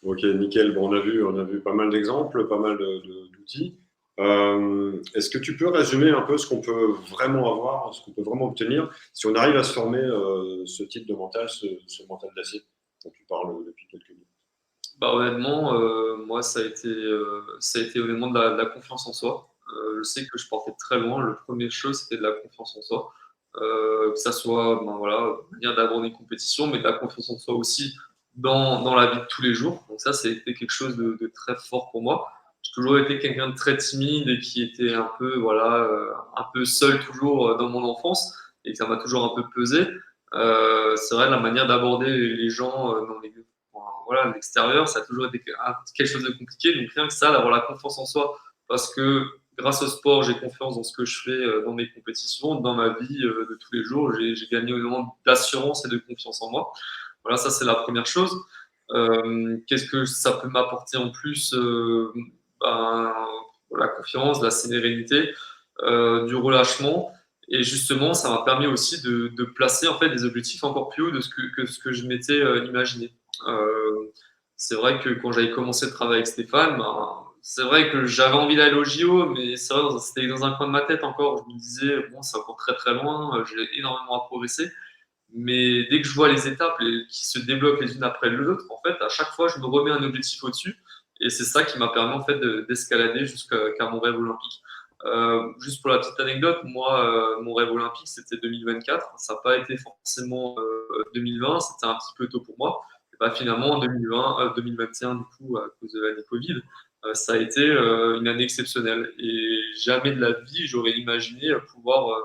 Ok, nickel. Bon, on a vu pas mal d'exemples, pas mal d'outils. Est-ce que tu peux résumer un peu ce qu'on peut vraiment avoir, ce qu'on peut vraiment obtenir si on arrive à se former ce type de mental, ce mental d'acier dont tu parles depuis quelques minutes? Honnêtement, moi, ça a été honnêtement de la confiance en soi. Je sais que je portais très loin. Le premier chose, c'était de la confiance en soi. Que ça soit voilà, manière d'aborder une compétition, mais de la confiance en soi aussi dans la vie de tous les jours. Donc ça, c'était quelque chose de très fort pour moi. J'ai toujours été quelqu'un de très timide et qui était un peu, voilà, un peu seul toujours dans mon enfance et que ça m'a toujours un peu pesé. C'est vrai, la manière d'aborder les gens dans voilà, l'extérieur, ça a toujours été quelque chose de compliqué. Donc rien que ça, d'avoir la confiance en soi, parce que grâce au sport, j'ai confiance dans ce que je fais dans mes compétitions, dans ma vie de tous les jours. J'ai gagné énormément d'assurance et de confiance en moi. Voilà, ça c'est la première chose. Qu'est-ce que ça peut m'apporter en plus la confiance, la sérénité, du relâchement. Et justement, ça m'a permis aussi de placer en fait des objectifs encore plus hauts de ce que je m'étais imaginé. C'est vrai que quand j'avais commencé le travail avec Stéphane, c'est vrai que j'avais envie d'aller au JO, mais c'est vrai, c'était dans un coin de ma tête encore. Je me disais, bon, c'est encore très très loin, j'ai énormément à progresser. Mais dès que je vois les étapes qui se débloquent les unes après l'autre, en fait, à chaque fois, je me remets un objectif au-dessus. Et c'est ça qui m'a permis en fait d'escalader jusqu'à mon rêve olympique. Juste pour la petite anecdote, moi, mon rêve olympique, c'était 2024. Ça n'a pas été forcément 2020, c'était un petit peu tôt pour moi. Et bah, finalement, en 2020, 2021, du coup, à cause de l'année Covid, ça a été une année exceptionnelle. Et jamais de la vie, j'aurais imaginé pouvoir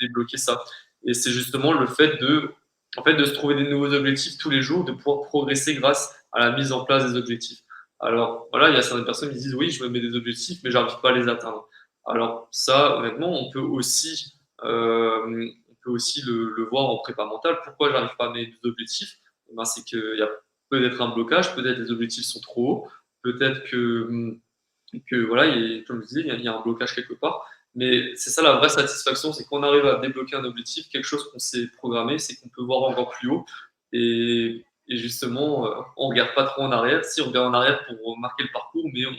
débloquer ça. Et c'est justement le fait de se trouver des nouveaux objectifs tous les jours, de pouvoir progresser grâce à la mise en place des objectifs. Alors voilà, il y a certaines personnes qui disent oui, je me mets des objectifs, mais j'arrive pas à les atteindre. Alors ça, honnêtement, on peut aussi le voir en prépa mentale. Pourquoi j'arrive pas à mettre des objectifs? Eh ben, c'est qu'il y a peut-être un blocage, peut-être les objectifs sont trop hauts, peut-être que voilà, comme je disais, il y a un blocage quelque part. Mais c'est ça la vraie satisfaction, c'est qu'on arrive à débloquer un objectif, quelque chose qu'on s'est programmé, c'est qu'on peut voir encore plus haut. Et justement, on ne regarde pas trop en arrière. Si on regarde en arrière pour marquer le parcours, mais on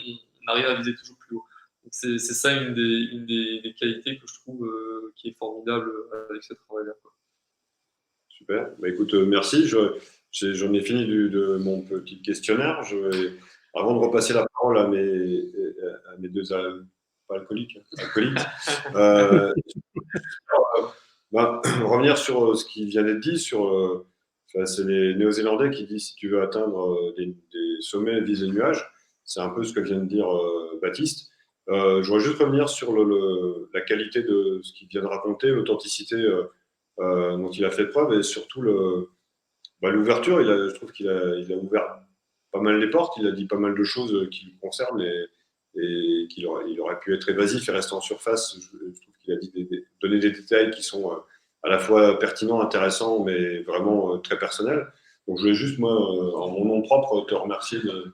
arrive à viser toujours plus haut. C'est ça une des qualités que je trouve qui est formidable avec ce travail-là. Super. Bah, écoute, merci. J'en ai fini de mon petit questionnaire. Avant de repasser la parole à mes deux pas alcooliques, alcooliques, revenir sur ce qui vient d'être dit. C'est les Néo-Zélandais qui disent si tu veux atteindre des sommets, vise les nuages. C'est un peu ce que vient de dire Baptiste. Je voudrais juste revenir sur la qualité de ce qu'il vient de raconter, l'authenticité dont il a fait preuve et surtout l'ouverture. Je trouve qu'il a ouvert pas mal les portes, il a dit pas mal de choses qui le concernent et qu'il aurait pu être évasif et rester en surface. Je trouve qu'il a donné des détails qui sont à la fois pertinents, intéressants, mais vraiment très personnels. Donc je voulais juste, moi, en mon nom propre, te remercier de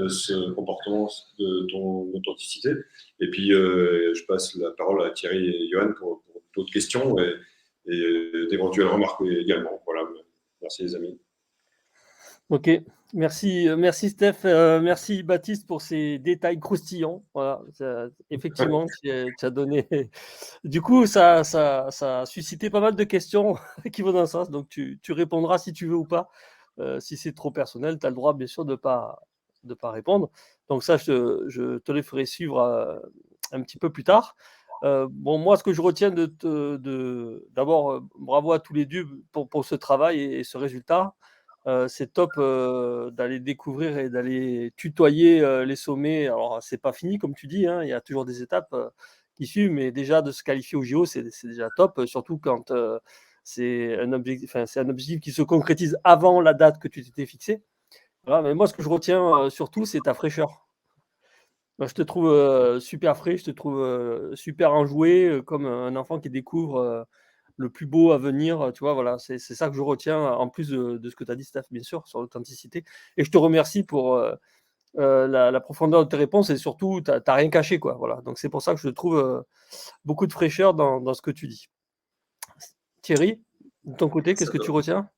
ce comportement, de ton authenticité. Et puis, je passe la parole à Thierry et Johan pour d'autres questions et d'éventuelles remarques également. Voilà. Merci les amis. Ok, merci Steph, merci Baptiste pour ces détails croustillants. Voilà, effectivement, tu as donné. Du coup, ça a suscité pas mal de questions qui vont dans ce sens, donc tu répondras si tu veux ou pas. Si c'est trop personnel, tu as le droit bien sûr de pas répondre. Donc ça, je te les ferai suivre un petit peu plus tard. Bon, moi, ce que je retiens d'abord, bravo à tous les deux pour ce travail et ce résultat. C'est top d'aller découvrir et d'aller tutoyer les sommets. Alors, c'est pas fini, comme tu dis, hein, il y a toujours des étapes qui suivent, mais déjà de se qualifier au JO, c'est déjà top, surtout quand c'est un objectif qui se concrétise avant la date que tu t'étais fixée. Voilà, mais moi, ce que je retiens surtout, c'est ta fraîcheur. Moi, je te trouve super frais, je te trouve super enjoué, comme un enfant qui découvre le plus beau à venir, tu vois, voilà, c'est ça que je retiens, en plus de ce que tu as dit, Steph, bien sûr, sur l'authenticité. Et je te remercie pour la profondeur de tes réponses et surtout, tu n'as rien caché, quoi. Voilà. Donc, c'est pour ça que je trouve beaucoup de fraîcheur dans ce que tu dis. Thierry, de ton côté, qu'est-ce que tu retiens?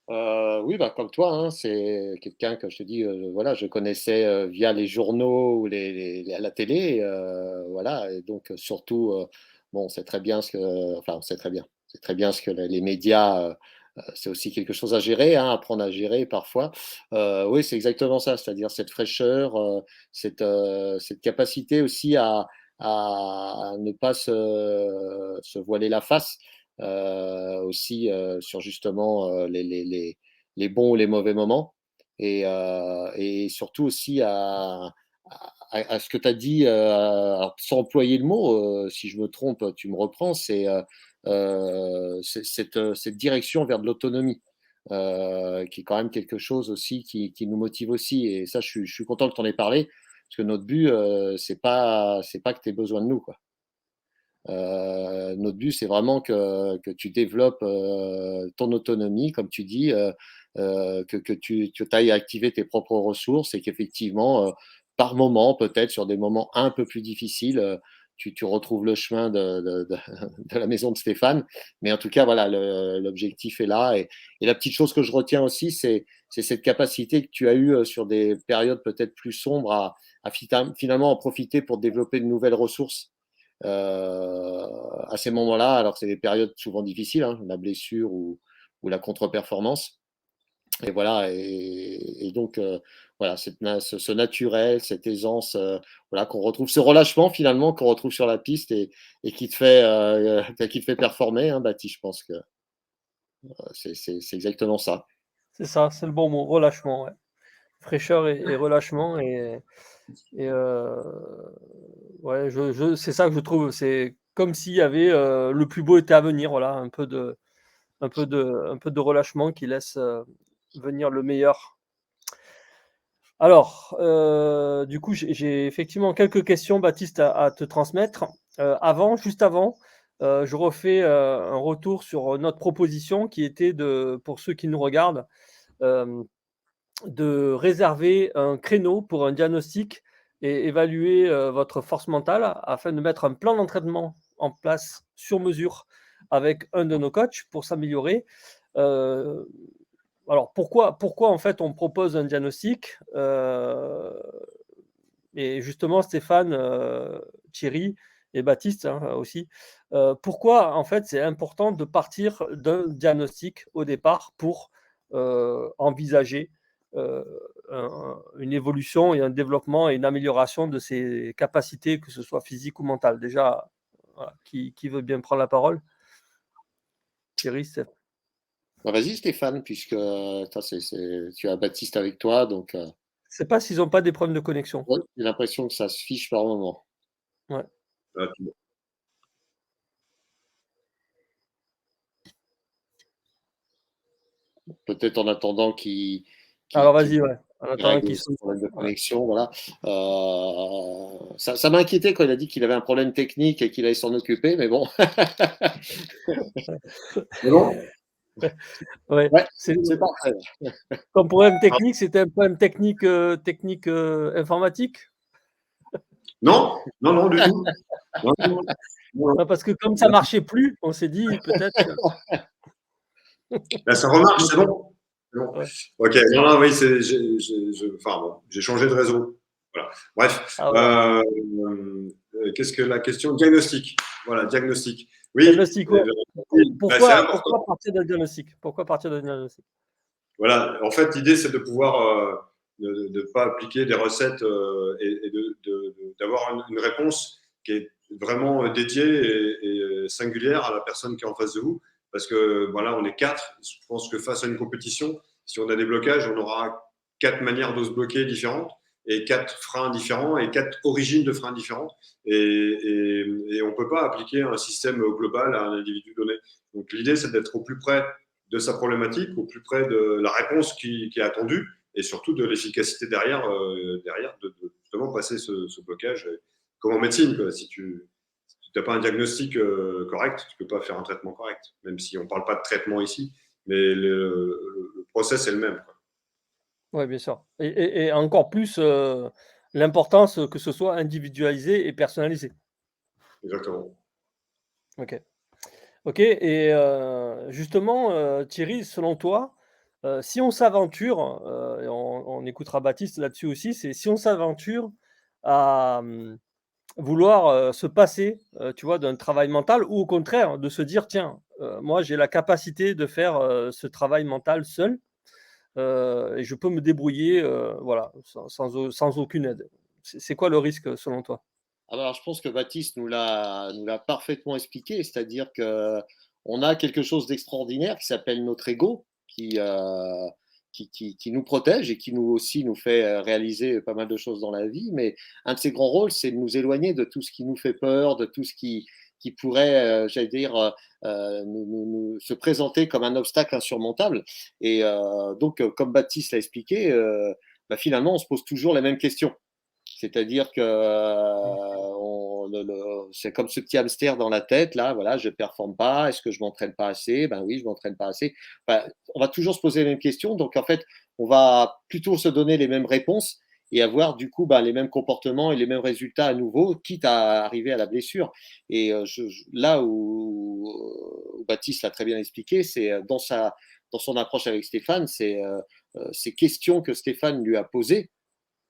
Oui, comme toi, hein, c'est quelqu'un que je te dis, voilà, je connaissais via les journaux ou à la télé, voilà, et donc surtout, bon, on sait très bien enfin, on sait très bien, c'est très bien ce que les médias, c'est aussi quelque chose à gérer, hein, apprendre à gérer parfois. Oui, c'est exactement ça, c'est-à-dire cette fraîcheur, cette capacité aussi à ne pas se voiler la face. Aussi sur justement les bons ou les mauvais moments et surtout aussi à ce que tu as dit, alors sans employer le mot, si je me trompe, tu me reprends, c'est cette direction vers de l'autonomie, qui est quand même quelque chose aussi qui nous motive aussi et ça je suis content que tu en aies parlé parce que notre but, c'est pas que tu aies besoin de nous, quoi. Notre but, c'est vraiment que tu développes ton autonomie, comme tu dis, que tu ailles activer tes propres ressources et qu'effectivement, par moment, peut-être sur des moments un peu plus difficiles, tu retrouves le chemin de la maison de Stéphane. Mais en tout cas, voilà, l'objectif est là. Et la petite chose que je retiens aussi, c'est cette capacité que tu as eue sur des périodes peut-être plus sombres à finalement en profiter pour développer de nouvelles ressources à ces moments-là, alors que c'est des périodes souvent difficiles, hein, la blessure ou la contre-performance. Et voilà, et donc, voilà, ce naturel, cette aisance, voilà, qu'on retrouve, ce relâchement finalement qu'on retrouve sur la piste et qui te fait performer, hein, Baptiste, je pense que c'est exactement ça. C'est ça, c'est le bon mot, relâchement, ouais. Fraîcheur et relâchement et ouais, c'est ça que je trouve, c'est comme s'il y avait, le plus beau était à venir, voilà, un peu de relâchement qui laisse, venir le meilleur. Alors, du coup, j'ai effectivement quelques questions, Baptiste, à te transmettre. Juste avant, je refais, un retour sur notre proposition qui était pour ceux qui nous regardent, hem, de réserver un créneau pour un diagnostic et évaluer, votre force mentale afin de mettre un plan d'entraînement en place sur mesure avec un de nos coachs pour s'améliorer. Heu, alors pourquoi en fait on propose un diagnostic? Et justement Stéphane, Thierry et Baptiste, hein, aussi, pourquoi en fait c'est important de partir d'un diagnostic au départ pour, envisager, heu, une évolution et un développement et une amélioration de ses capacités, que ce soit physiques ou mentales? Déjà, voilà, qui veut bien prendre la parole? Thierry, Stéph? Bah, vas-y Stéphane, puisque, toi tu as Baptiste avec toi, donc, Je sais pas s'ils ont pas des problèmes de connexion. ouais, j'ai l'impression que ça se fiche par moment. Ouais. Ah, tout- Peut-être en attendant qu'il Alors qu'il vas-y, ouais, en attendant règle qu'ils ce se problème de ouais. connexion, voilà. Ça m'a inquiété quand il a dit qu'il avait un problème technique et qu'il allait s'en occuper, mais bon. Mais bon, Ouais, ouais, c'est c'est parfait. ton problème technique, c'était un problème technique, informatique? Non, non, non, du tout. Non, non, non, Ouais, parce que comme ça marchait plus, on s'est dit peut-être que là, ça remarche, c'est bon. C'est bon. ouais. Ok, non, non, oui, enfin, bon, j'ai changé de réseau. Voilà. Bref, Ah ouais. qu'est-ce que la question? Diagnostic. Voilà, diagnostic. Oui, Diagnostic, ouais. bah, c'est Pourquoi important. pourquoi partir d'un diagnostic? Pourquoi partir d'un diagnostic? Voilà, en fait, l'idée, c'est de pouvoir de ne pas appliquer des recettes et d'avoir une réponse qui est vraiment dédiée et singulière à la personne qui est en face de vous. Parce que voilà, on est quatre. Je pense que face à une compétition, si on a des blocages, on aura quatre manières de se bloquer différentes et quatre freins différents et quatre origines de freins différentes. Et on ne peut pas appliquer un système global à un individu donné. Donc l'idée, c'est d'être au plus près de sa problématique, au plus près de la réponse qui est attendue et surtout de l'efficacité derrière, de justement passer ce blocage. Comme en médecine, quoi. Si tu n'as pas un diagnostic correct, tu ne peux pas faire un traitement correct, même si on ne parle pas de traitement ici, mais le process est le même, quoi. Ouais, bien sûr et encore plus, l'importance, que ce soit individualisé et personnalisé. Exactement. OK. OK et justement, Thierry, selon toi, si on s'aventure, et on écoutera Baptiste là-dessus aussi, c'est si on s'aventure à, vouloir, se passer, tu vois, d'un travail mental ou au contraire de se dire: «Tiens, moi j'ai la capacité de faire, ce travail mental seul, et je peux me débrouiller, voilà, sans aucune aide». C'est quoi le risque, selon toi? Alors, je pense que Baptiste nous l'a parfaitement expliqué, c'est-à-dire que on a quelque chose d'extraordinaire qui s'appelle notre ego, qui nous protège et qui nous aussi nous fait réaliser pas mal de choses dans la vie. Mais un de ses grands rôles, c'est de nous éloigner de tout ce qui nous fait peur, de tout ce qui pourrait, j'allais dire, se présenter comme un obstacle insurmontable. Et donc, comme Baptiste l'a expliqué, bah, finalement, on se pose toujours les mêmes questions. C'est-à-dire que Mmh. c'est comme ce petit hamster dans la tête, là, voilà, je ne performe pas, est-ce que je m'entraîne pas assez? Ben oui, je m'entraîne pas assez. Enfin, on va toujours se poser les mêmes questions, donc en fait, on va plutôt se donner les mêmes réponses et avoir du coup ben, les mêmes comportements et les mêmes résultats à nouveau, quitte à arriver à la blessure. Et là où Baptiste l'a très bien expliqué, c'est dans son approche avec Stéphane, c'est ces questions que Stéphane lui a posées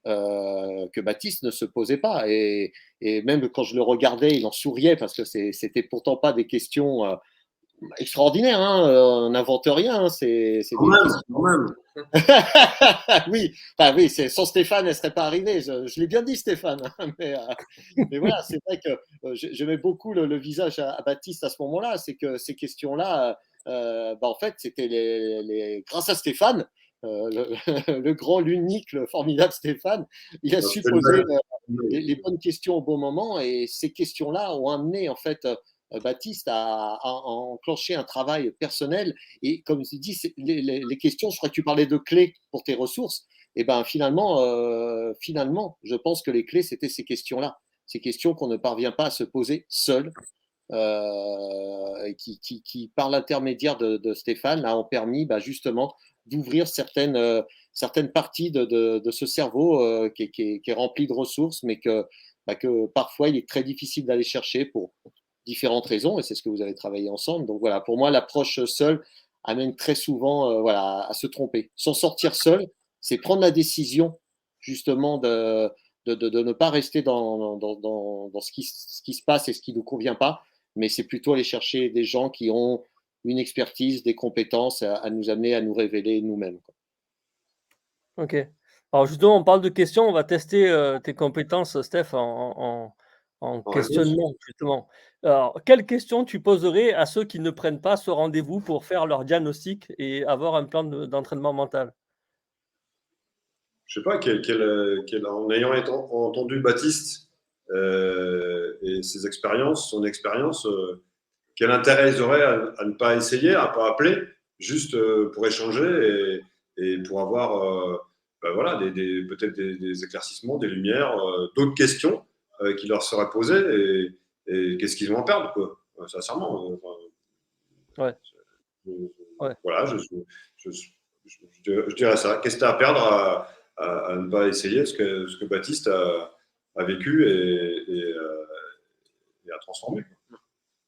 que Baptiste ne se posait pas. Et même quand je le regardais, il en souriait parce que c'était pourtant pas des questions extraordinaires. Hein. On n'invente rien. Hein. C'est Quand des même, questions. quand même. Oui, enfin, oui, sans Stéphane, elle ne serait pas arrivée. Je l'ai bien dit, Stéphane. Mais voilà, c'est vrai que j'aimais beaucoup le visage à Baptiste à ce moment-là. C'est que ces questions-là, en fait, c'était grâce à Stéphane, le grand, l'unique, le formidable Stéphane, il a su poser les bonnes questions au bon moment. Et ces questions-là ont amené, en fait, Baptiste à enclencher un travail personnel. Et comme tu dis, les questions, je crois que tu parlais de clés pour tes ressources. Et ben finalement, je pense que les clés, c'était ces questions-là. Ces questions qu'on ne parvient pas à se poser seul, qui, par l'intermédiaire de Stéphane, là, ont permis justement d'ouvrir certaines parties de ce cerveau qui est rempli de ressources, mais que parfois il est très difficile d'aller chercher pour différentes raisons, et c'est ce que vous avez travaillé ensemble. Donc voilà, pour moi, l'approche seule amène très souvent à se tromper. S'en sortir seul, c'est prendre la décision justement de ne pas rester dans ce qui se passe et ce qui ne nous convient pas, mais c'est plutôt aller chercher des gens qui ont une expertise, des compétences à nous amener à nous révéler nous-mêmes. Ok. Alors justement, on parle de questions, on va tester tes compétences, Steph, en questionnement, justement. Alors, quelles questions tu poserais à ceux qui ne prennent pas ce rendez-vous pour faire leur diagnostic et avoir un plan d'entraînement mental? Je sais pas, en ayant entendu Baptiste et ses expériences, son expérience, quel intérêt ils auraient à ne pas essayer, à ne pas appeler, juste pour échanger et pour avoir voilà, peut-être des éclaircissements, des lumières, d'autres questions qui leur seraient posées et qu'est-ce qu'ils ont à perdre, quoi, sincèrement. Ouais. Ouais. Voilà, je dirais ça. Qu'est-ce que tu as à perdre à ne pas essayer ce que Baptiste a vécu et a transformé.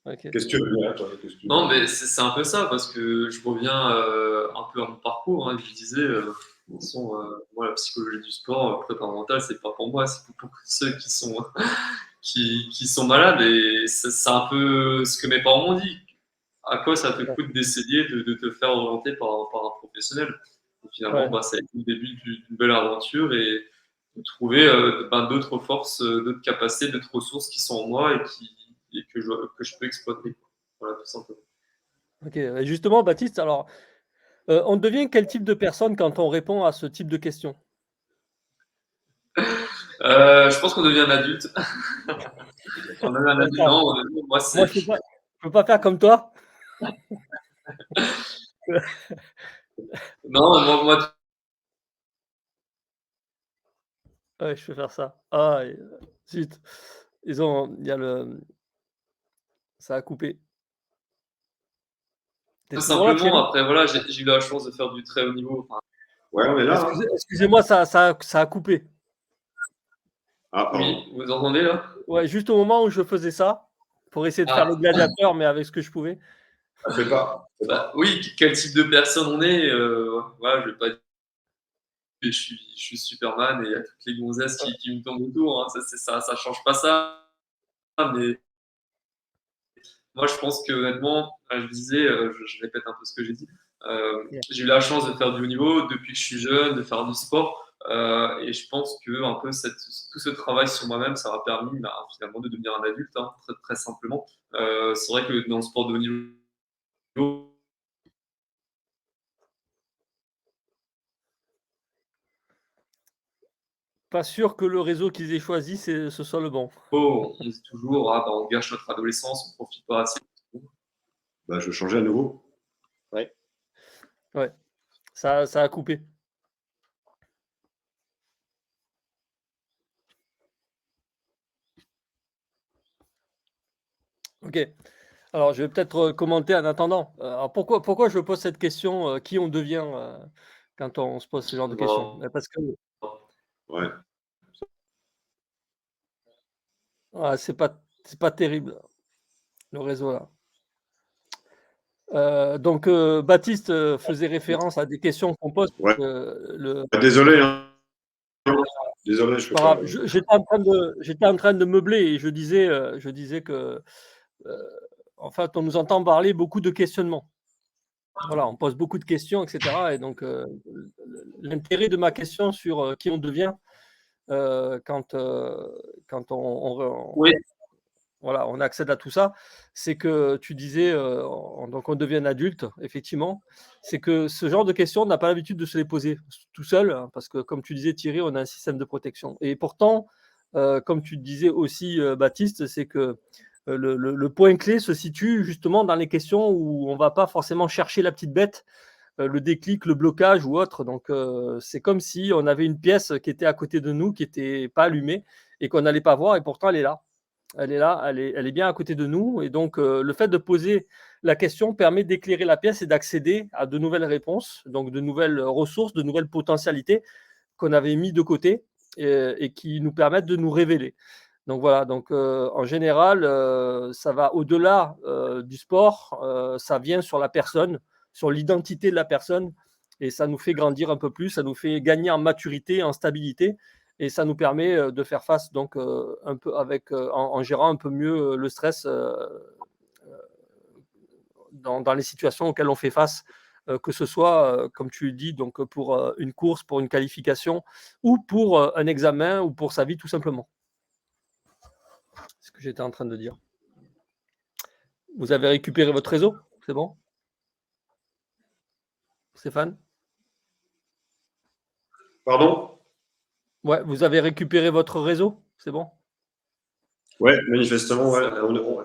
Okay. Qu'est-ce que tu veux dire, toi? Non, mais c'est un peu ça, parce que je reviens un peu à mon parcours. Hein, je disais, de toute façon, moi, la psychologie du sport, prépa mentale, c'est pas pour moi, c'est pour ceux qui sont, qui sont malades. Et c'est un peu ce que mes parents m'ont dit. À quoi ça te coûte d'essayer de te faire orienter par un professionnel? Et finalement, ça a été le début d'une belle aventure et de trouver d'autres forces, d'autres capacités, d'autres ressources qui sont en moi et que je peux exploiter. Voilà, tout simplement. Ok. Et justement, Baptiste, alors, on devient quel type de personne quand on répond à ce type de questions? Je pense qu'on devient un adulte. On devient un adulte. Non, moi, je peux pas faire comme toi. Non, moi. Ouais, je peux faire ça. Ah, zut. Il y a ça a coupé. Tout simplement, après, voilà, j'ai eu la chance de faire du très haut niveau. Enfin, ouais, on est là. Excusez-moi, ça a coupé. Ah, oui, vous entendez là? Ouais, juste au moment où je faisais ça, pour essayer de faire le gladiateur, mais avec ce que je pouvais. Ça fait pas. Oui, quel type de personne on est, voilà, je vais pas dire que je suis Superman et il y a toutes les gonzesses qui me tombent autour. Hein. Ça change pas ça. Mais moi, je pense que honnêtement, je disais, je répète un peu ce que j'ai dit. J'ai eu la chance de faire du haut niveau depuis que je suis jeune, de faire du sport. Et je pense que un peu tout ce travail sur moi-même, ça m'a permis finalement de devenir un adulte, hein, très, très simplement. C'est vrai que dans le sport de haut niveau, Pas sûr que le réseau qu'ils aient choisi, ce soit le bon. on dit toujours, on gâche notre adolescence, on profite pas assez. Je vais changer à nouveau. Ouais. Ouais. Ça a coupé. Ok. Alors, je vais peut-être commenter en attendant. Alors pourquoi je pose cette question, qui on devient quand on se pose ce genre de questions? Parce que Ouais. c'est pas terrible, le réseau là. Donc Baptiste faisait référence à des questions qu'on pose. Ouais. Désolé. Hein. Désolé, je peux Pas pas. grave. J'étais en train de meubler et je disais que, en fait, on nous entend parler beaucoup de questionnements. Voilà, on pose beaucoup de questions, etc. Et donc, l'intérêt de ma question sur qui on devient quand Oui. voilà, on accède à tout ça, c'est que tu disais, donc on devient adulte, effectivement. C'est que ce genre de questions, on n'a pas l'habitude de se les poser tout seul, hein, parce que comme tu disais, Thierry, on a un système de protection. Et pourtant, comme tu disais aussi, Baptiste, c'est que le point clé se situe justement dans les questions où on ne va pas forcément chercher la petite bête, le déclic, le blocage ou autre. Donc, c'est comme si on avait une pièce qui était à côté de nous, qui n'était pas allumée et qu'on n'allait pas voir, et pourtant elle est là. Elle est là, elle est bien à côté de nous. Et donc, le fait de poser la question permet d'éclairer la pièce et d'accéder à de nouvelles réponses, donc de nouvelles ressources, de nouvelles potentialités qu'on avait mis de côté et qui nous permettent de nous révéler. Donc voilà, donc en général, ça va au-delà du sport, ça vient sur la personne, sur l'identité de la personne, et ça nous fait grandir un peu plus, ça nous fait gagner en maturité, en stabilité, et ça nous permet de faire face donc un peu en gérant un peu mieux le stress dans les situations auxquelles on fait face, que ce soit, comme tu le dis, donc pour une course, pour une qualification, ou pour un examen, ou pour sa vie tout simplement. C'est ce que j'étais en train de dire. Vous avez récupéré votre réseau? C'est bon? Stéphane? Pardon? Ouais, vous avez récupéré votre réseau? C'est bon? Ouais, manifestement, ouais,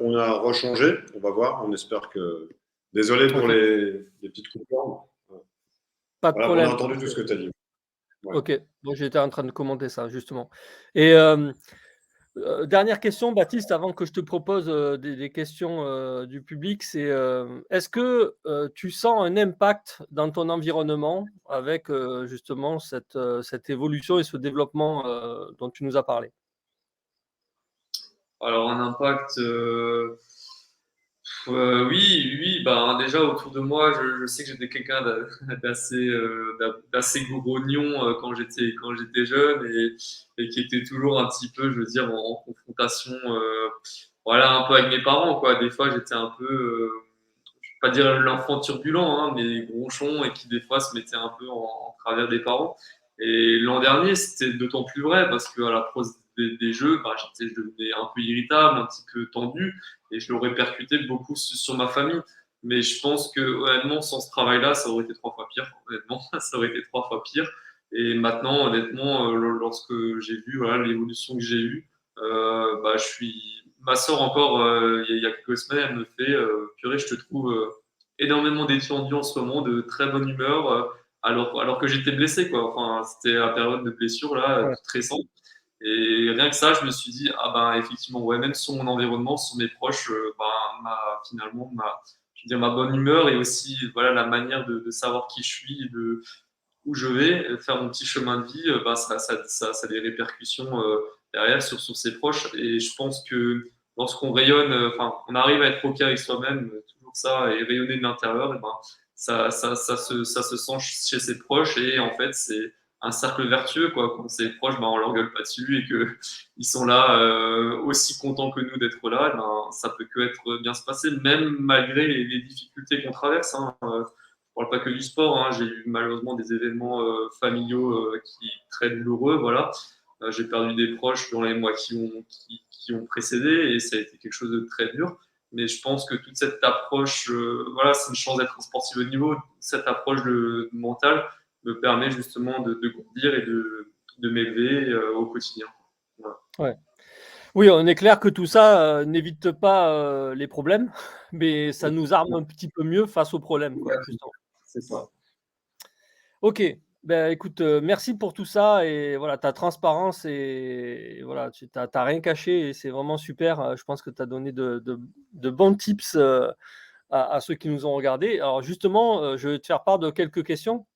on a rechangé. On va voir. On espère que. Désolé pour Ok, les petites coupures. pas de Voilà, on a problème. entendu tout ce que tu as dit. Ouais. Ok, donc j'étais en train de commenter ça, justement. Et dernière question, Baptiste, avant que je te propose des questions du public, c'est est-ce que tu sens un impact dans ton environnement avec justement cette évolution et ce développement dont tu nous as parlé? Alors, un impact, oui, oui, ben, déjà autour de moi, je sais que j'étais quelqu'un d'assez grognon quand j'étais jeune et qui était toujours un petit peu, je veux dire, en confrontation, voilà, un peu avec mes parents, quoi. Des fois, j'étais un peu, je vais pas dire l'enfant turbulent, hein, mais gronchon et qui des fois se mettait un peu en travers des parents. Et l'an dernier, c'était d'autant plus vrai parce qu'à l'approche des jeux, ben, je devenais un peu irritable, un petit peu tendu et je le répercutais beaucoup sur ma famille. Mais je pense que honnêtement, sans ce travail-là, ça aurait été 3 fois pire. Honnêtement, ça aurait été 3 fois pire. Et maintenant, honnêtement, lorsque j'ai vu voilà, l'évolution que j'ai eue, bah, ma soeur encore, il y a quelques semaines, elle me fait purée, je te trouve énormément détendu en ce moment, de très bonne humeur, alors que j'étais blessé, quoi. Enfin, c'était la période de blessure, là, Ouais. toute récente. Et rien que ça, je me suis dit, ah ben effectivement, ouais, même sur mon environnement, sur mes proches, finalement, je veux dire, ma bonne humeur et aussi voilà, la manière de savoir qui je suis, de où je vais, faire mon petit chemin de vie, ça a des répercussions derrière sur ses proches. Et je pense que lorsqu'on rayonne, enfin, on arrive à être OK avec soi-même, toujours ça, et rayonner de l'intérieur, et ben, ça se sent chez ses proches. Et en fait, c'est un cercle vertueux, quoi. Quand c'est proche, ben, on leur gueule pas dessus et qu'ils sont là aussi contents que nous d'être là, ben, ça peut que être bien se passer, même malgré les difficultés qu'on traverse. Hein. Je parle pas que du sport, hein. J'ai eu malheureusement des événements familiaux qui très douloureux, voilà. J'ai perdu des proches dans les mois qui ont précédé et ça a été quelque chose de très dur. Mais je pense que toute cette approche, voilà, c'est une chance d'être un sportif de niveau. Cette approche mentale me permet justement de grandir et de m'élever au quotidien. Voilà. Ouais. Oui, on est clair que tout ça n'évite pas les problèmes, mais ça nous arme un petit peu mieux face aux problèmes, quoi, justement. C'est ça. Ouais. Ok, ben écoute, merci pour tout ça et voilà, ta transparence et voilà, tu n'as rien caché et c'est vraiment super. Je pense que tu as donné de bons tips à ceux qui nous ont regardés. Alors justement, je vais te faire part de quelques questions.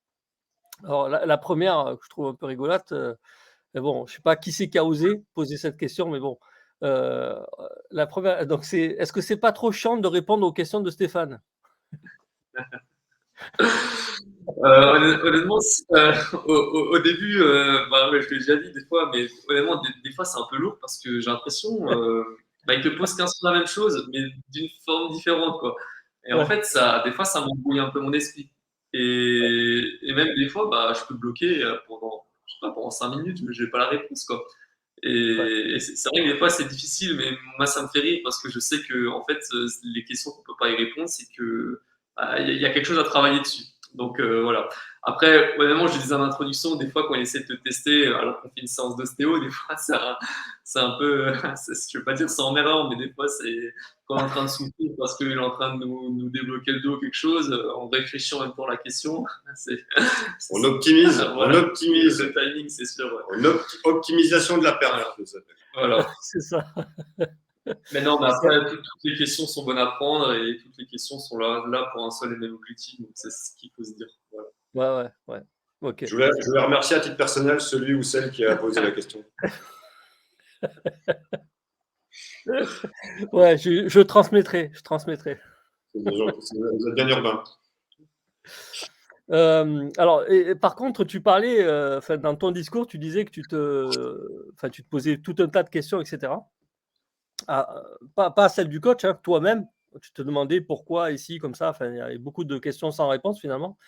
Alors la première que je trouve un peu rigolote, mais bon, je ne sais pas qui c'est qui a osé poser cette question, mais bon. Euh, la première, donc est-ce que c'est pas trop chiant de répondre aux questions de Stéphane? Honnêtement, au début, ouais, je l'ai déjà dit des fois, mais honnêtement, des fois, c'est un peu lourd parce que j'ai l'impression, il te pose 15 fois la même chose, mais d'une forme différente, quoi. Et en Ouais, fait, des fois, ça m'embrouille un peu mon esprit. Et même des fois, je peux bloquer pendant, je sais pas, pendant 5 minutes, mais je n'ai pas la réponse, quoi. ouais, Et c'est vrai que des fois, c'est difficile, mais moi, ça me fait rire parce que je sais que, en fait, les questions qu'on peut pas y répondre, c'est que il y a quelque chose à travailler dessus. Donc voilà. Après, honnêtement, je disais en introduction, des fois, quand on essaie de te tester, alors qu'on fait une séance d'ostéo, des fois, c'est un peu, je ne veux pas dire c'est emmerdant, mais des fois, c'est quand on est en train de souffrir parce qu'il est en train de nous débloquer le dos, quelque chose, on réfléchit en même temps à la question. On optimise, voilà. on optimise. Le timing, c'est sûr. Ouais. Optimisation de la perf, ça s'appelle. Voilà. c'est ça. Mais non, mais après, toutes les questions sont bonnes à prendre et toutes les questions sont là pour un seul et même objectif. Donc, c'est ce qu'il faut se dire. Voilà. Ouais. Ok. Je voulais remercier à titre personnel celui ou celle qui a posé la question. Ouais, je transmettrai. Vous êtes bien urbain. Alors, et par contre, tu parlais, dans ton discours, tu disais que tu te posais tout un tas de questions, etc. Pas celle du coach, hein, toi-même. Tu te demandais pourquoi ici, comme ça. Enfin, il y avait beaucoup de questions sans réponse finalement.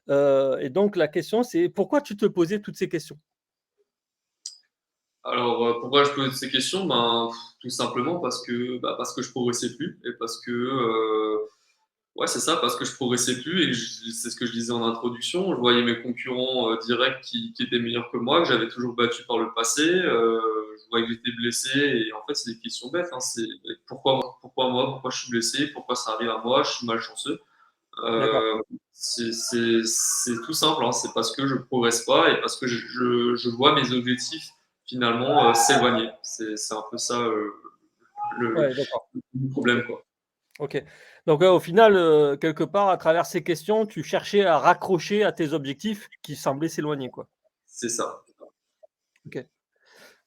Et donc, la question, c'est pourquoi tu te posais toutes ces questions? Alors, pourquoi je pose ces questions? Tout simplement parce que je progressais plus et parce que ouais, c'est ça, parce que je progressais plus et c'est ce que je disais en introduction. Je voyais mes concurrents directs qui étaient meilleurs que moi, que j'avais toujours battu par le passé. Je voyais que j'étais blessé et en fait, c'est des questions bêtes. Hein. C'est pourquoi moi, pourquoi je suis blessé, pourquoi ça arrive à moi, je suis malchanceux. D'accord. C'est tout simple, hein. C'est parce que je progresse pas et parce que je vois mes objectifs finalement s'éloigner. C'est un peu ça Ouais, d'accord. le problème, quoi. Ok. Donc, au final, quelque part, à travers ces questions, tu cherchais à raccrocher à tes objectifs qui semblaient s'éloigner, quoi. C'est ça. Ok.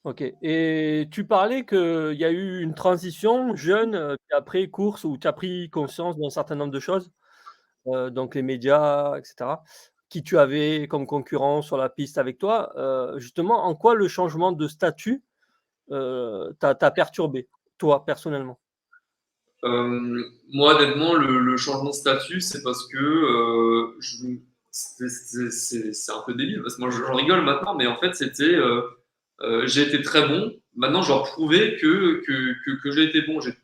Ok. Et tu parlais qu'il y a eu une transition jeune, après course, où tu as pris conscience d'un certain nombre de choses, donc les médias, etc., qui tu avais comme concurrent sur la piste avec toi. Justement, en quoi le changement de statut t'a perturbé, toi, personnellement? Moi, honnêtement, le changement de statut, c'est parce que c'est un peu débile, parce que moi, j'en rigole maintenant, mais en fait, c'était j'ai été très bon. Maintenant, je dois prouver que j'ai été bon. Il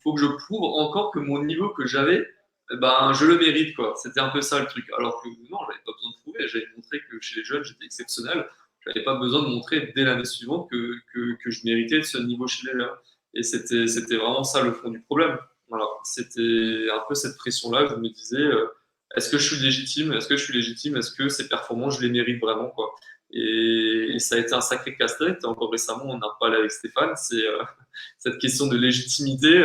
faut que je prouve encore que mon niveau que j'avais, je le mérite, quoi. C'était un peu ça le truc. Alors que non, j'avais pas besoin de prouver. J'avais montré que chez les jeunes, j'étais exceptionnel. J'avais pas besoin de montrer dès l'année suivante que je méritais ce niveau chez les jeunes. Et c'était vraiment ça le fond du problème. Voilà. C'était un peu cette pression-là que je me disais est-ce que je suis légitime? Est-ce que je suis légitime? Est-ce que ces performances, je les mérite vraiment, quoi? Et ça a été un sacré casse-tête. Encore récemment, on en a parlé avec Stéphane. C'est cette question de légitimité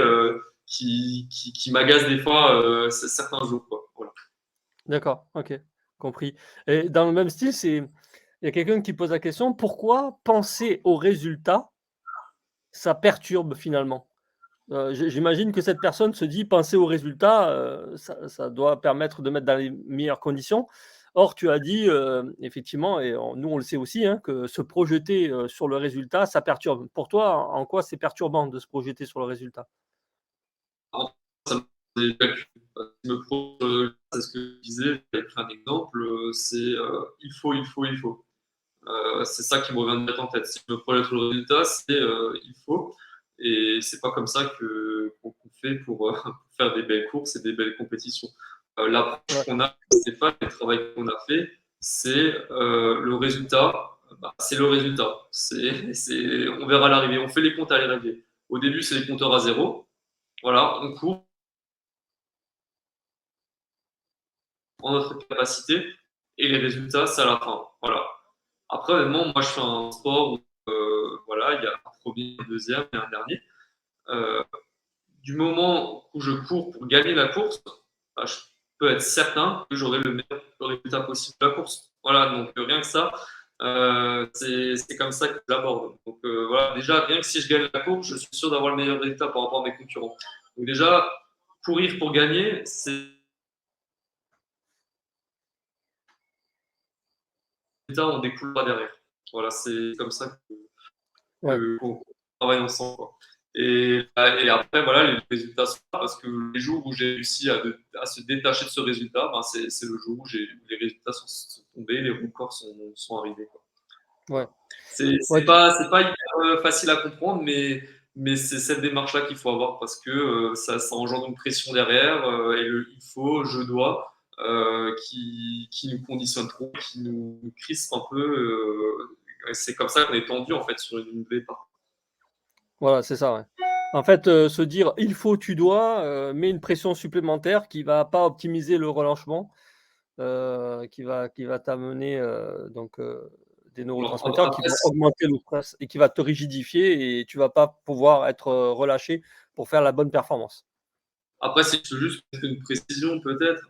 qui m'agace des fois certains jours, quoi. Voilà. D'accord, ok, compris. Et dans le même style, il y a quelqu'un qui pose la question, pourquoi penser au résultat, ça perturbe finalement? J'imagine que cette personne se dit, penser au résultat, ça doit permettre de mettre dans les meilleures conditions. Or, tu as dit, effectivement, et nous on le sait aussi, hein, que se projeter sur le résultat, ça perturbe. Pour toi, en quoi c'est perturbant de se projeter sur le résultat? Ça me c'est ce que je disais. J'ai pris un exemple. C'est il faut. C'est ça qui me revient de en tête. Si je me projette sur le résultat, c'est il faut. Et c'est pas comme ça qu'on fait pour faire des belles courses et des belles compétitions. L'approche Ouais, qu'on a, c'est pas le travail qu'on a fait, c'est le résultat. C'est le résultat. On verra à l'arrivée. On fait les comptes à l'arrivée. Au début, c'est les compteurs à zéro. Voilà, on court en notre capacité et les résultats, c'est à la fin. Voilà. Après, honnêtement, moi, je fais un sport où, voilà, il y a un premier, un deuxième et un dernier. Euh, du moment où je cours pour gagner la course, je peux être certain que j'aurai le meilleur résultat possible de la course. Voilà, donc rien que ça, c'est comme ça que je l'aborde. Donc voilà, déjà, rien que si je gagne la course, je suis sûr d'avoir le meilleur résultat par rapport à mes concurrents. Donc déjà, courir pour gagner, c'est résultats en découlera derrière. Voilà, c'est comme ça Ouais. qu'on travaille ensemble, quoi. Et après, voilà, les résultats sont là parce que les jours où j'ai réussi à se détacher de ce résultat, ben c'est le jour où les résultats sont tombés, les records sont arrivés, quoi. Ouais. C'est Ouais, pas hyper facile à comprendre, mais c'est cette démarche-là qu'il faut avoir parce que ça engendre une pression derrière et il faut, je dois, qui nous conditionne trop, qui nous crispe un peu. C'est comme ça qu'on est tendu en fait sur une nouvelle étape. voilà, c'est ça, ouais. En fait, se dire: «Il faut, tu dois», met une pression supplémentaire qui va pas optimiser le relâchement, qui va t'amener, des Alors, neurotransmetteurs qui après, vont augmenter le stress et qui va te rigidifier et tu vas pas pouvoir être, relâché pour faire la bonne performance. Après, si je peux juste mettre une précision peut-être,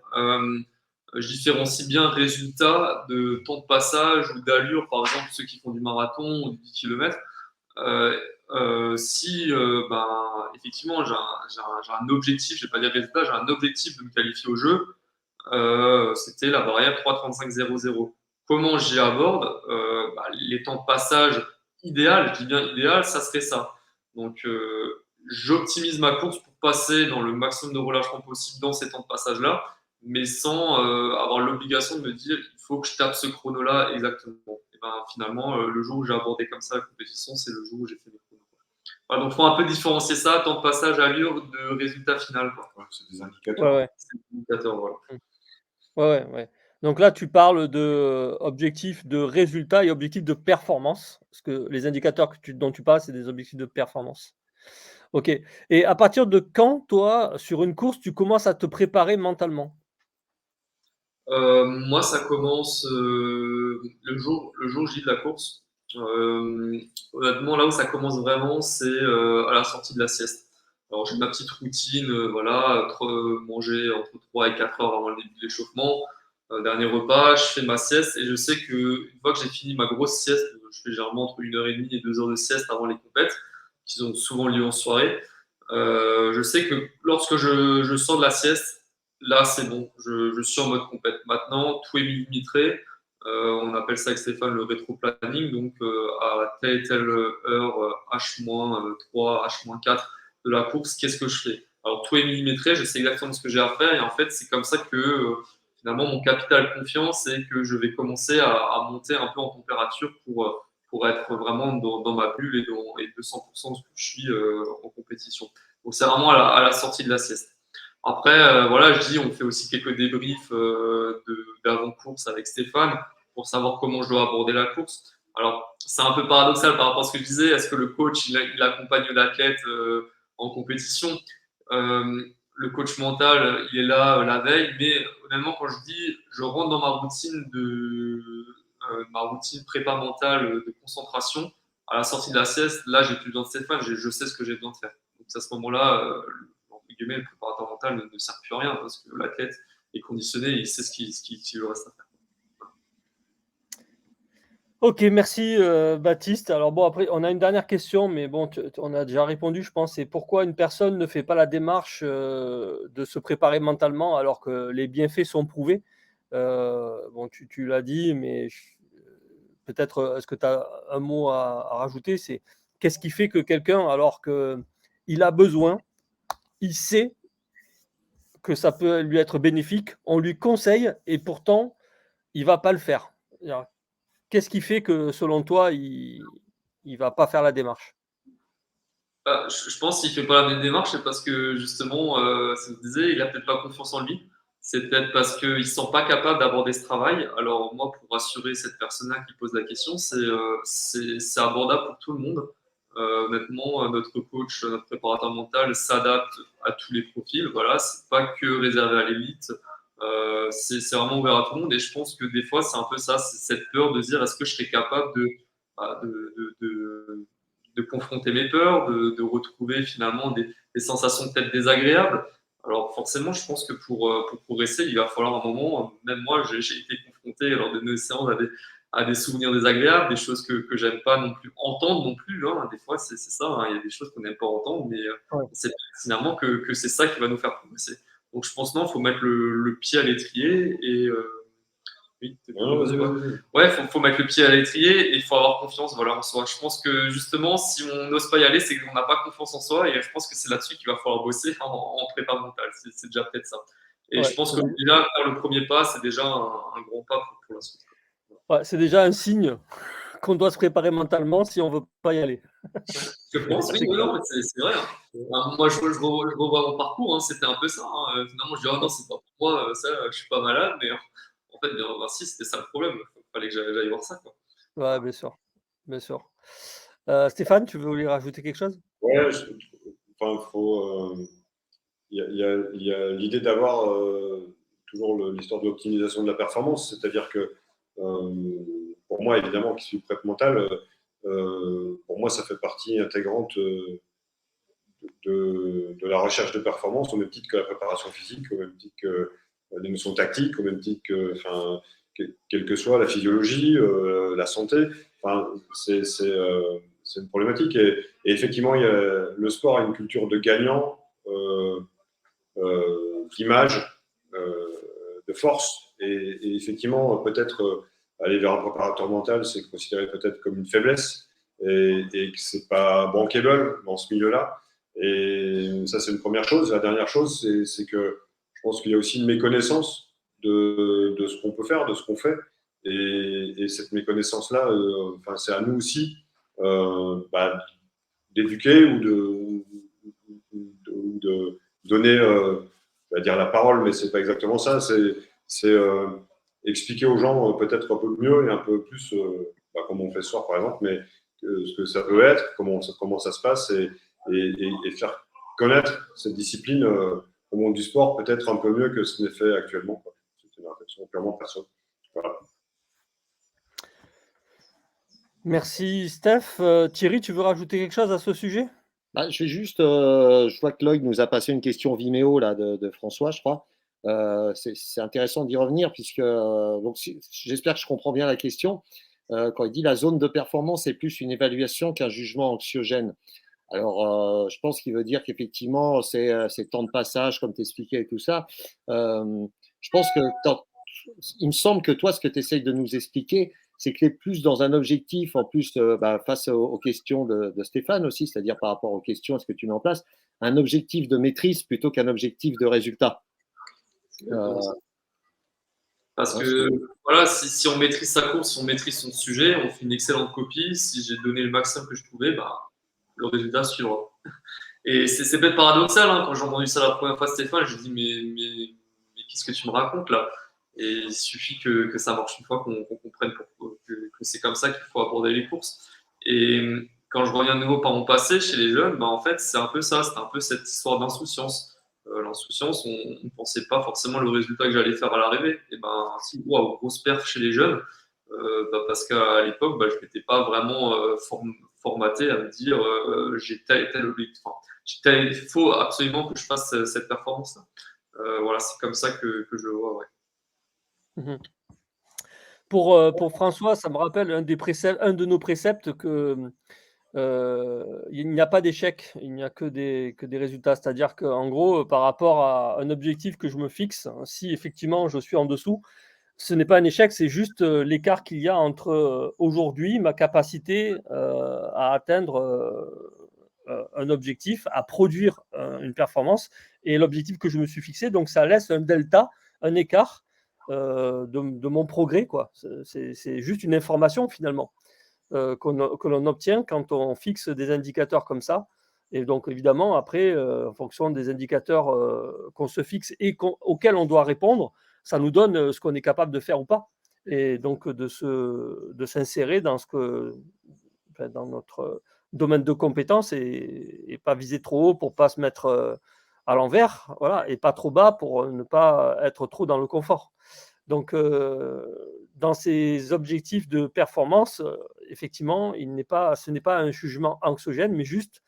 je différencie bien résultat de temps de passage ou d'allure, par exemple ceux qui font du marathon ou du 10 km. Si ben, effectivement j'ai un objectif, je vais pas dire résultat, j'ai un objectif de me qualifier au jeu, c'était la barrière 3:35:00. Comment j'y aborde bah, les temps de passage idéal, je dis bien idéal, ça serait ça. Donc j'optimise ma course pour passer dans le maximum de relâchement possible dans ces temps de passage-là, mais sans avoir l'obligation de me dire il faut que je tape ce chrono-là exactement. Et ben, finalement, le jour où j'ai abordé comme ça la compétition, c'est le jour où j'ai fait mes chronos. Voilà, donc il faut un peu différencier ça, temps de passage, allure de résultat final, quoi. Ouais, c'est des indicateurs. Ouais, ouais. C'est des indicateurs, voilà. Ouais, ouais, ouais. Donc là, tu parles de objectifs de résultats et objectifs de performance. Parce que les indicateurs dont tu parles, c'est des objectifs de performance. OK. Et à partir de quand, toi, sur une course, tu commences à te préparer mentalement? Moi, ça commence le jour J de la course. Honnêtement, là où ça commence vraiment, c'est à la sortie de la sieste. Alors, j'ai ma petite routine, voilà, manger entre 3 et 4 heures avant le début de l'échauffement. Dernier repas, je fais ma sieste et je sais qu'une fois que j'ai fini ma grosse sieste, je fais généralement entre 1h30 et 2 heures de sieste avant les compètes, qui ont souvent lieu en soirée. Je sais que lorsque je sors de la sieste, là, c'est bon, je suis en mode compète. Maintenant, tout est millimétré. On appelle ça avec Stéphane le rétro-planning. Donc, à telle et telle heure, H-3, H-4 de la course, qu'est-ce que je fais? Alors, tout est millimétré, je sais exactement ce que j'ai à faire. Et en fait, c'est comme ça que finalement, mon capital confiance, c'est que je vais commencer à monter un peu en température pour être vraiment dans ma bulle et de 100% de ce que je suis en compétition. Donc, c'est vraiment à la sortie de la sieste. Après, voilà, je dis, on fait aussi quelques débriefs d'avant-course avec Stéphane pour savoir comment je dois aborder la course. Alors, c'est un peu paradoxal par rapport à ce que je disais. Est-ce que le coach, il accompagne l'athlète en compétition Le coach mental, il est là la veille. Mais honnêtement, quand je dis, je rentre dans ma routine prépa mentale de concentration, à la sortie de la sieste, là, j'ai plus besoin de Stéphane, je sais ce que j'ai besoin de faire. Donc, à ce moment-là, entre guillemets, le préparateur mental ne sert plus à rien parce que l'athlète est conditionné et il sait ce qu'il lui reste à faire. OK, merci, Baptiste. Alors bon, après, on a une dernière question, mais bon, on a déjà répondu, je pense. C'est pourquoi une personne ne fait pas la démarche, de se préparer mentalement alors que les bienfaits sont prouvés? Bon, tu l'as dit, mais peut-être, est-ce que tu as un mot à rajouter? C'est qu'est-ce qui fait que quelqu'un, alors qu'il a besoin, il sait que ça peut lui être bénéfique, on lui conseille et pourtant il va pas le faire? C'est-à-dire, qu'est-ce qui fait que selon toi, il va pas faire la démarche? Bah, je pense qu'il fait pas la même démarche, c'est parce que justement, ça me disait, il a peut-être pas confiance en lui. C'est peut-être parce qu'il se sent pas capable d'aborder ce travail. Alors moi, pour rassurer cette personne-là qui pose la question, c'est abordable pour tout le monde. Honnêtement, notre coach, notre préparateur mental s'adapte à tous les profils. Voilà, c'est pas que réservé à l'élite. C'est vraiment ouvert à tout le monde. Et je pense que des fois, c'est un peu ça, c'est cette peur de dire est-ce que je serais capable bah, de confronter mes peurs, de retrouver finalement des sensations peut-être désagréables. Alors forcément, je pense que pour progresser, il va falloir un moment, même moi, j'ai été confronté lors de nos séances à des souvenirs désagréables, des choses que j'aime pas non plus entendre non plus. Hein. Des fois, c'est ça, hein. Il y a des choses qu'on n'aime pas entendre, mais Ouais. c'est finalement que c'est ça qui va nous faire progresser. Donc je pense non, il faut mettre le pied à l'étrier Oui, Non, vas-y. Ouais, faut mettre le pied à l'étrier et il faut avoir confiance en soi. Je pense que justement, si on n'ose pas y aller, c'est qu'on n'a pas confiance en soi et je pense que c'est là-dessus qu'il va falloir bosser en prépa mentale. C'est déjà peut-être ça. Et je pense que déjà, faire le premier pas, c'est déjà un grand pas pour la suite. Ouais, c'est déjà un signe qu'on doit se préparer mentalement si on ne veut pas y aller. Je pense, oui, non, c'est vrai. Moi, je revois mon parcours, c'était un peu ça. Finalement, je dis, oh non, c'est pas pour moi, ça, je suis pas malade, mais en fait, si, c'était ça le problème. Il fallait que j'aille voir ça, quoi. Ouais, bien sûr. Bien sûr. Stéphane, tu veux lui rajouter quelque chose? Ouais, il y a l'idée d'avoir toujours l'histoire de l'optimisation de la performance, c'est-à-dire que pour moi, évidemment, qui suis prep mental, pour moi, ça fait partie intégrante de la recherche de performance, au même titre que la préparation physique, au même titre que les notions tactiques, au même titre que, quelle que soit la physiologie, la santé. C'est une problématique. Et effectivement, le sport a une culture de gagnant, d'image, de force. Et effectivement, peut-être aller vers un préparateur mental, c'est considéré peut-être comme une faiblesse et que c'est pas bankable dans ce milieu-là. Et ça, c'est une première chose. La dernière chose, c'est que je pense qu'il y a aussi une méconnaissance de ce qu'on peut faire, de ce qu'on fait. Et cette méconnaissance-là, c'est à nous aussi d'éduquer ou de donner, je vais dire la parole, mais c'est pas exactement ça. C'est expliquer aux gens peut-être un peu mieux et un peu plus, comme on fait ce soir par exemple, mais ce que ça peut être, comment ça se passe et faire connaître cette discipline au monde du sport peut-être un peu mieux que ce n'est fait actuellement, quoi. C'est une réflexion purement personnelle. Voilà. Merci Steph. Thierry, tu veux rajouter quelque chose à ce sujet? Je vais juste, je vois que Lloyd nous a passé une question Vimeo là, de François, je crois. C'est intéressant d'y revenir puisque donc, j'espère que je comprends bien la question. Quand il dit la zone de performance est plus une évaluation qu'un jugement anxiogène. Alors, je pense qu'il veut dire qu'effectivement, c'est temps de passage, comme tu expliquais et tout ça. Je pense que il me semble que toi, ce que tu essayes de nous expliquer, c'est que tu es plus dans un objectif, en plus, face aux questions de Stéphane aussi, c'est-à-dire par rapport aux questions, est-ce que tu mets en place, un objectif de maîtrise plutôt qu'un objectif de résultat. Parce que voilà, si on maîtrise sa course, si on maîtrise son sujet, on fait une excellente copie. Si j'ai donné le maximum que je pouvais, le résultat suivra. Et c'est peut-être paradoxal, quand j'ai entendu ça la première fois, Stéphane, je dis mais qu'est-ce que tu me racontes là? Et il suffit que ça marche une fois, qu'on comprenne que c'est comme ça qu'il faut aborder les courses. Et quand je reviens de nouveau par mon passé chez les jeunes, en fait, c'est un peu ça, c'est un peu cette histoire d'insouciance. L'insouciance, on ne pensait pas forcément le résultat que j'allais faire à l'arrivée. Et si grosse perf chez les jeunes, parce qu'à l'époque, je ne m'étais pas vraiment formaté à me dire j'ai tel et tel objectif. Il faut absolument que je fasse cette performance-là. Voilà, c'est comme ça que je le vois. Ouais. Mmh. Pour François, ça me rappelle un de nos préceptes que, il n'y a pas d'échec, il n'y a que des résultats. C'est-à-dire qu'en gros, par rapport à un objectif que je me fixe, si effectivement je suis en dessous, ce n'est pas un échec, c'est juste, l'écart qu'il y a entre, aujourd'hui, ma capacité, à atteindre, un objectif, à produire, une performance et l'objectif que je me suis fixé. Donc ça laisse un delta, un écart, de mon progrès, quoi. C'est juste une information finalement, que l'on obtient quand on fixe des indicateurs comme ça. Et donc évidemment après, en fonction des indicateurs, qu'on se fixe et auxquels on doit répondre, ça nous donne, ce qu'on est capable de faire ou pas. Et donc de s'insérer dans dans notre domaine de compétences et pas viser trop haut pour pas se mettre, à l'envers, voilà, et pas trop bas pour ne pas être trop dans le confort. Donc, dans ces objectifs de performance, effectivement, ce n'est pas un jugement anxiogène, mais juste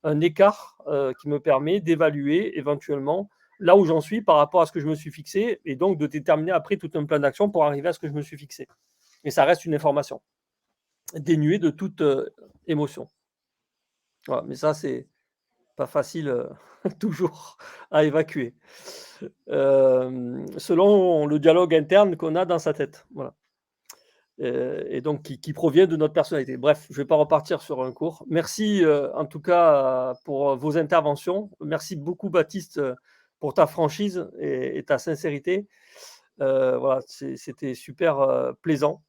un écart, qui me permet d'évaluer éventuellement là où j'en suis par rapport à ce que je me suis fixé et donc de déterminer après tout un plan d'action pour arriver à ce que je me suis fixé. Mais ça reste une information, dénuée de toute, émotion. Voilà, mais ça, c'est pas facile toujours à évacuer, selon le dialogue interne qu'on a dans sa tête. Voilà. Et donc qui provient de notre personnalité. Bref, je ne vais pas repartir sur un cours. Merci en tout cas pour vos interventions. Merci beaucoup Baptiste pour ta franchise et ta sincérité. Voilà, c'était super plaisant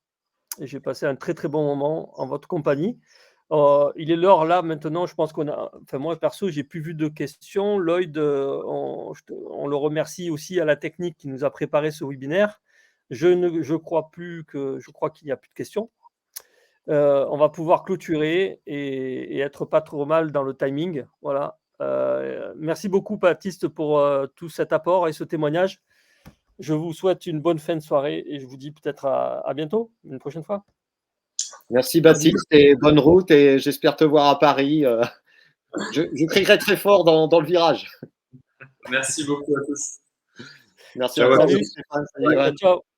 et j'ai passé un très très bon moment en votre compagnie. Il est l'heure là maintenant, je pense qu'on a, enfin moi perso, j'ai plus vu de questions. Lloyd, on le remercie aussi à la technique qui nous a préparé ce webinaire. Je crois qu'il n'y a plus de questions. On va pouvoir clôturer et être pas trop mal dans le timing. Voilà. Merci beaucoup Baptiste pour tout cet apport et ce témoignage. Je vous souhaite une bonne fin de soirée et je vous dis peut-être à bientôt, une prochaine fois. Merci Baptiste et bonne route et j'espère te voir à Paris. Je crierai très fort dans le virage. Merci beaucoup à tous. Merci Ciao à à tous. tous. Stéphane, salut, Irène. Ciao.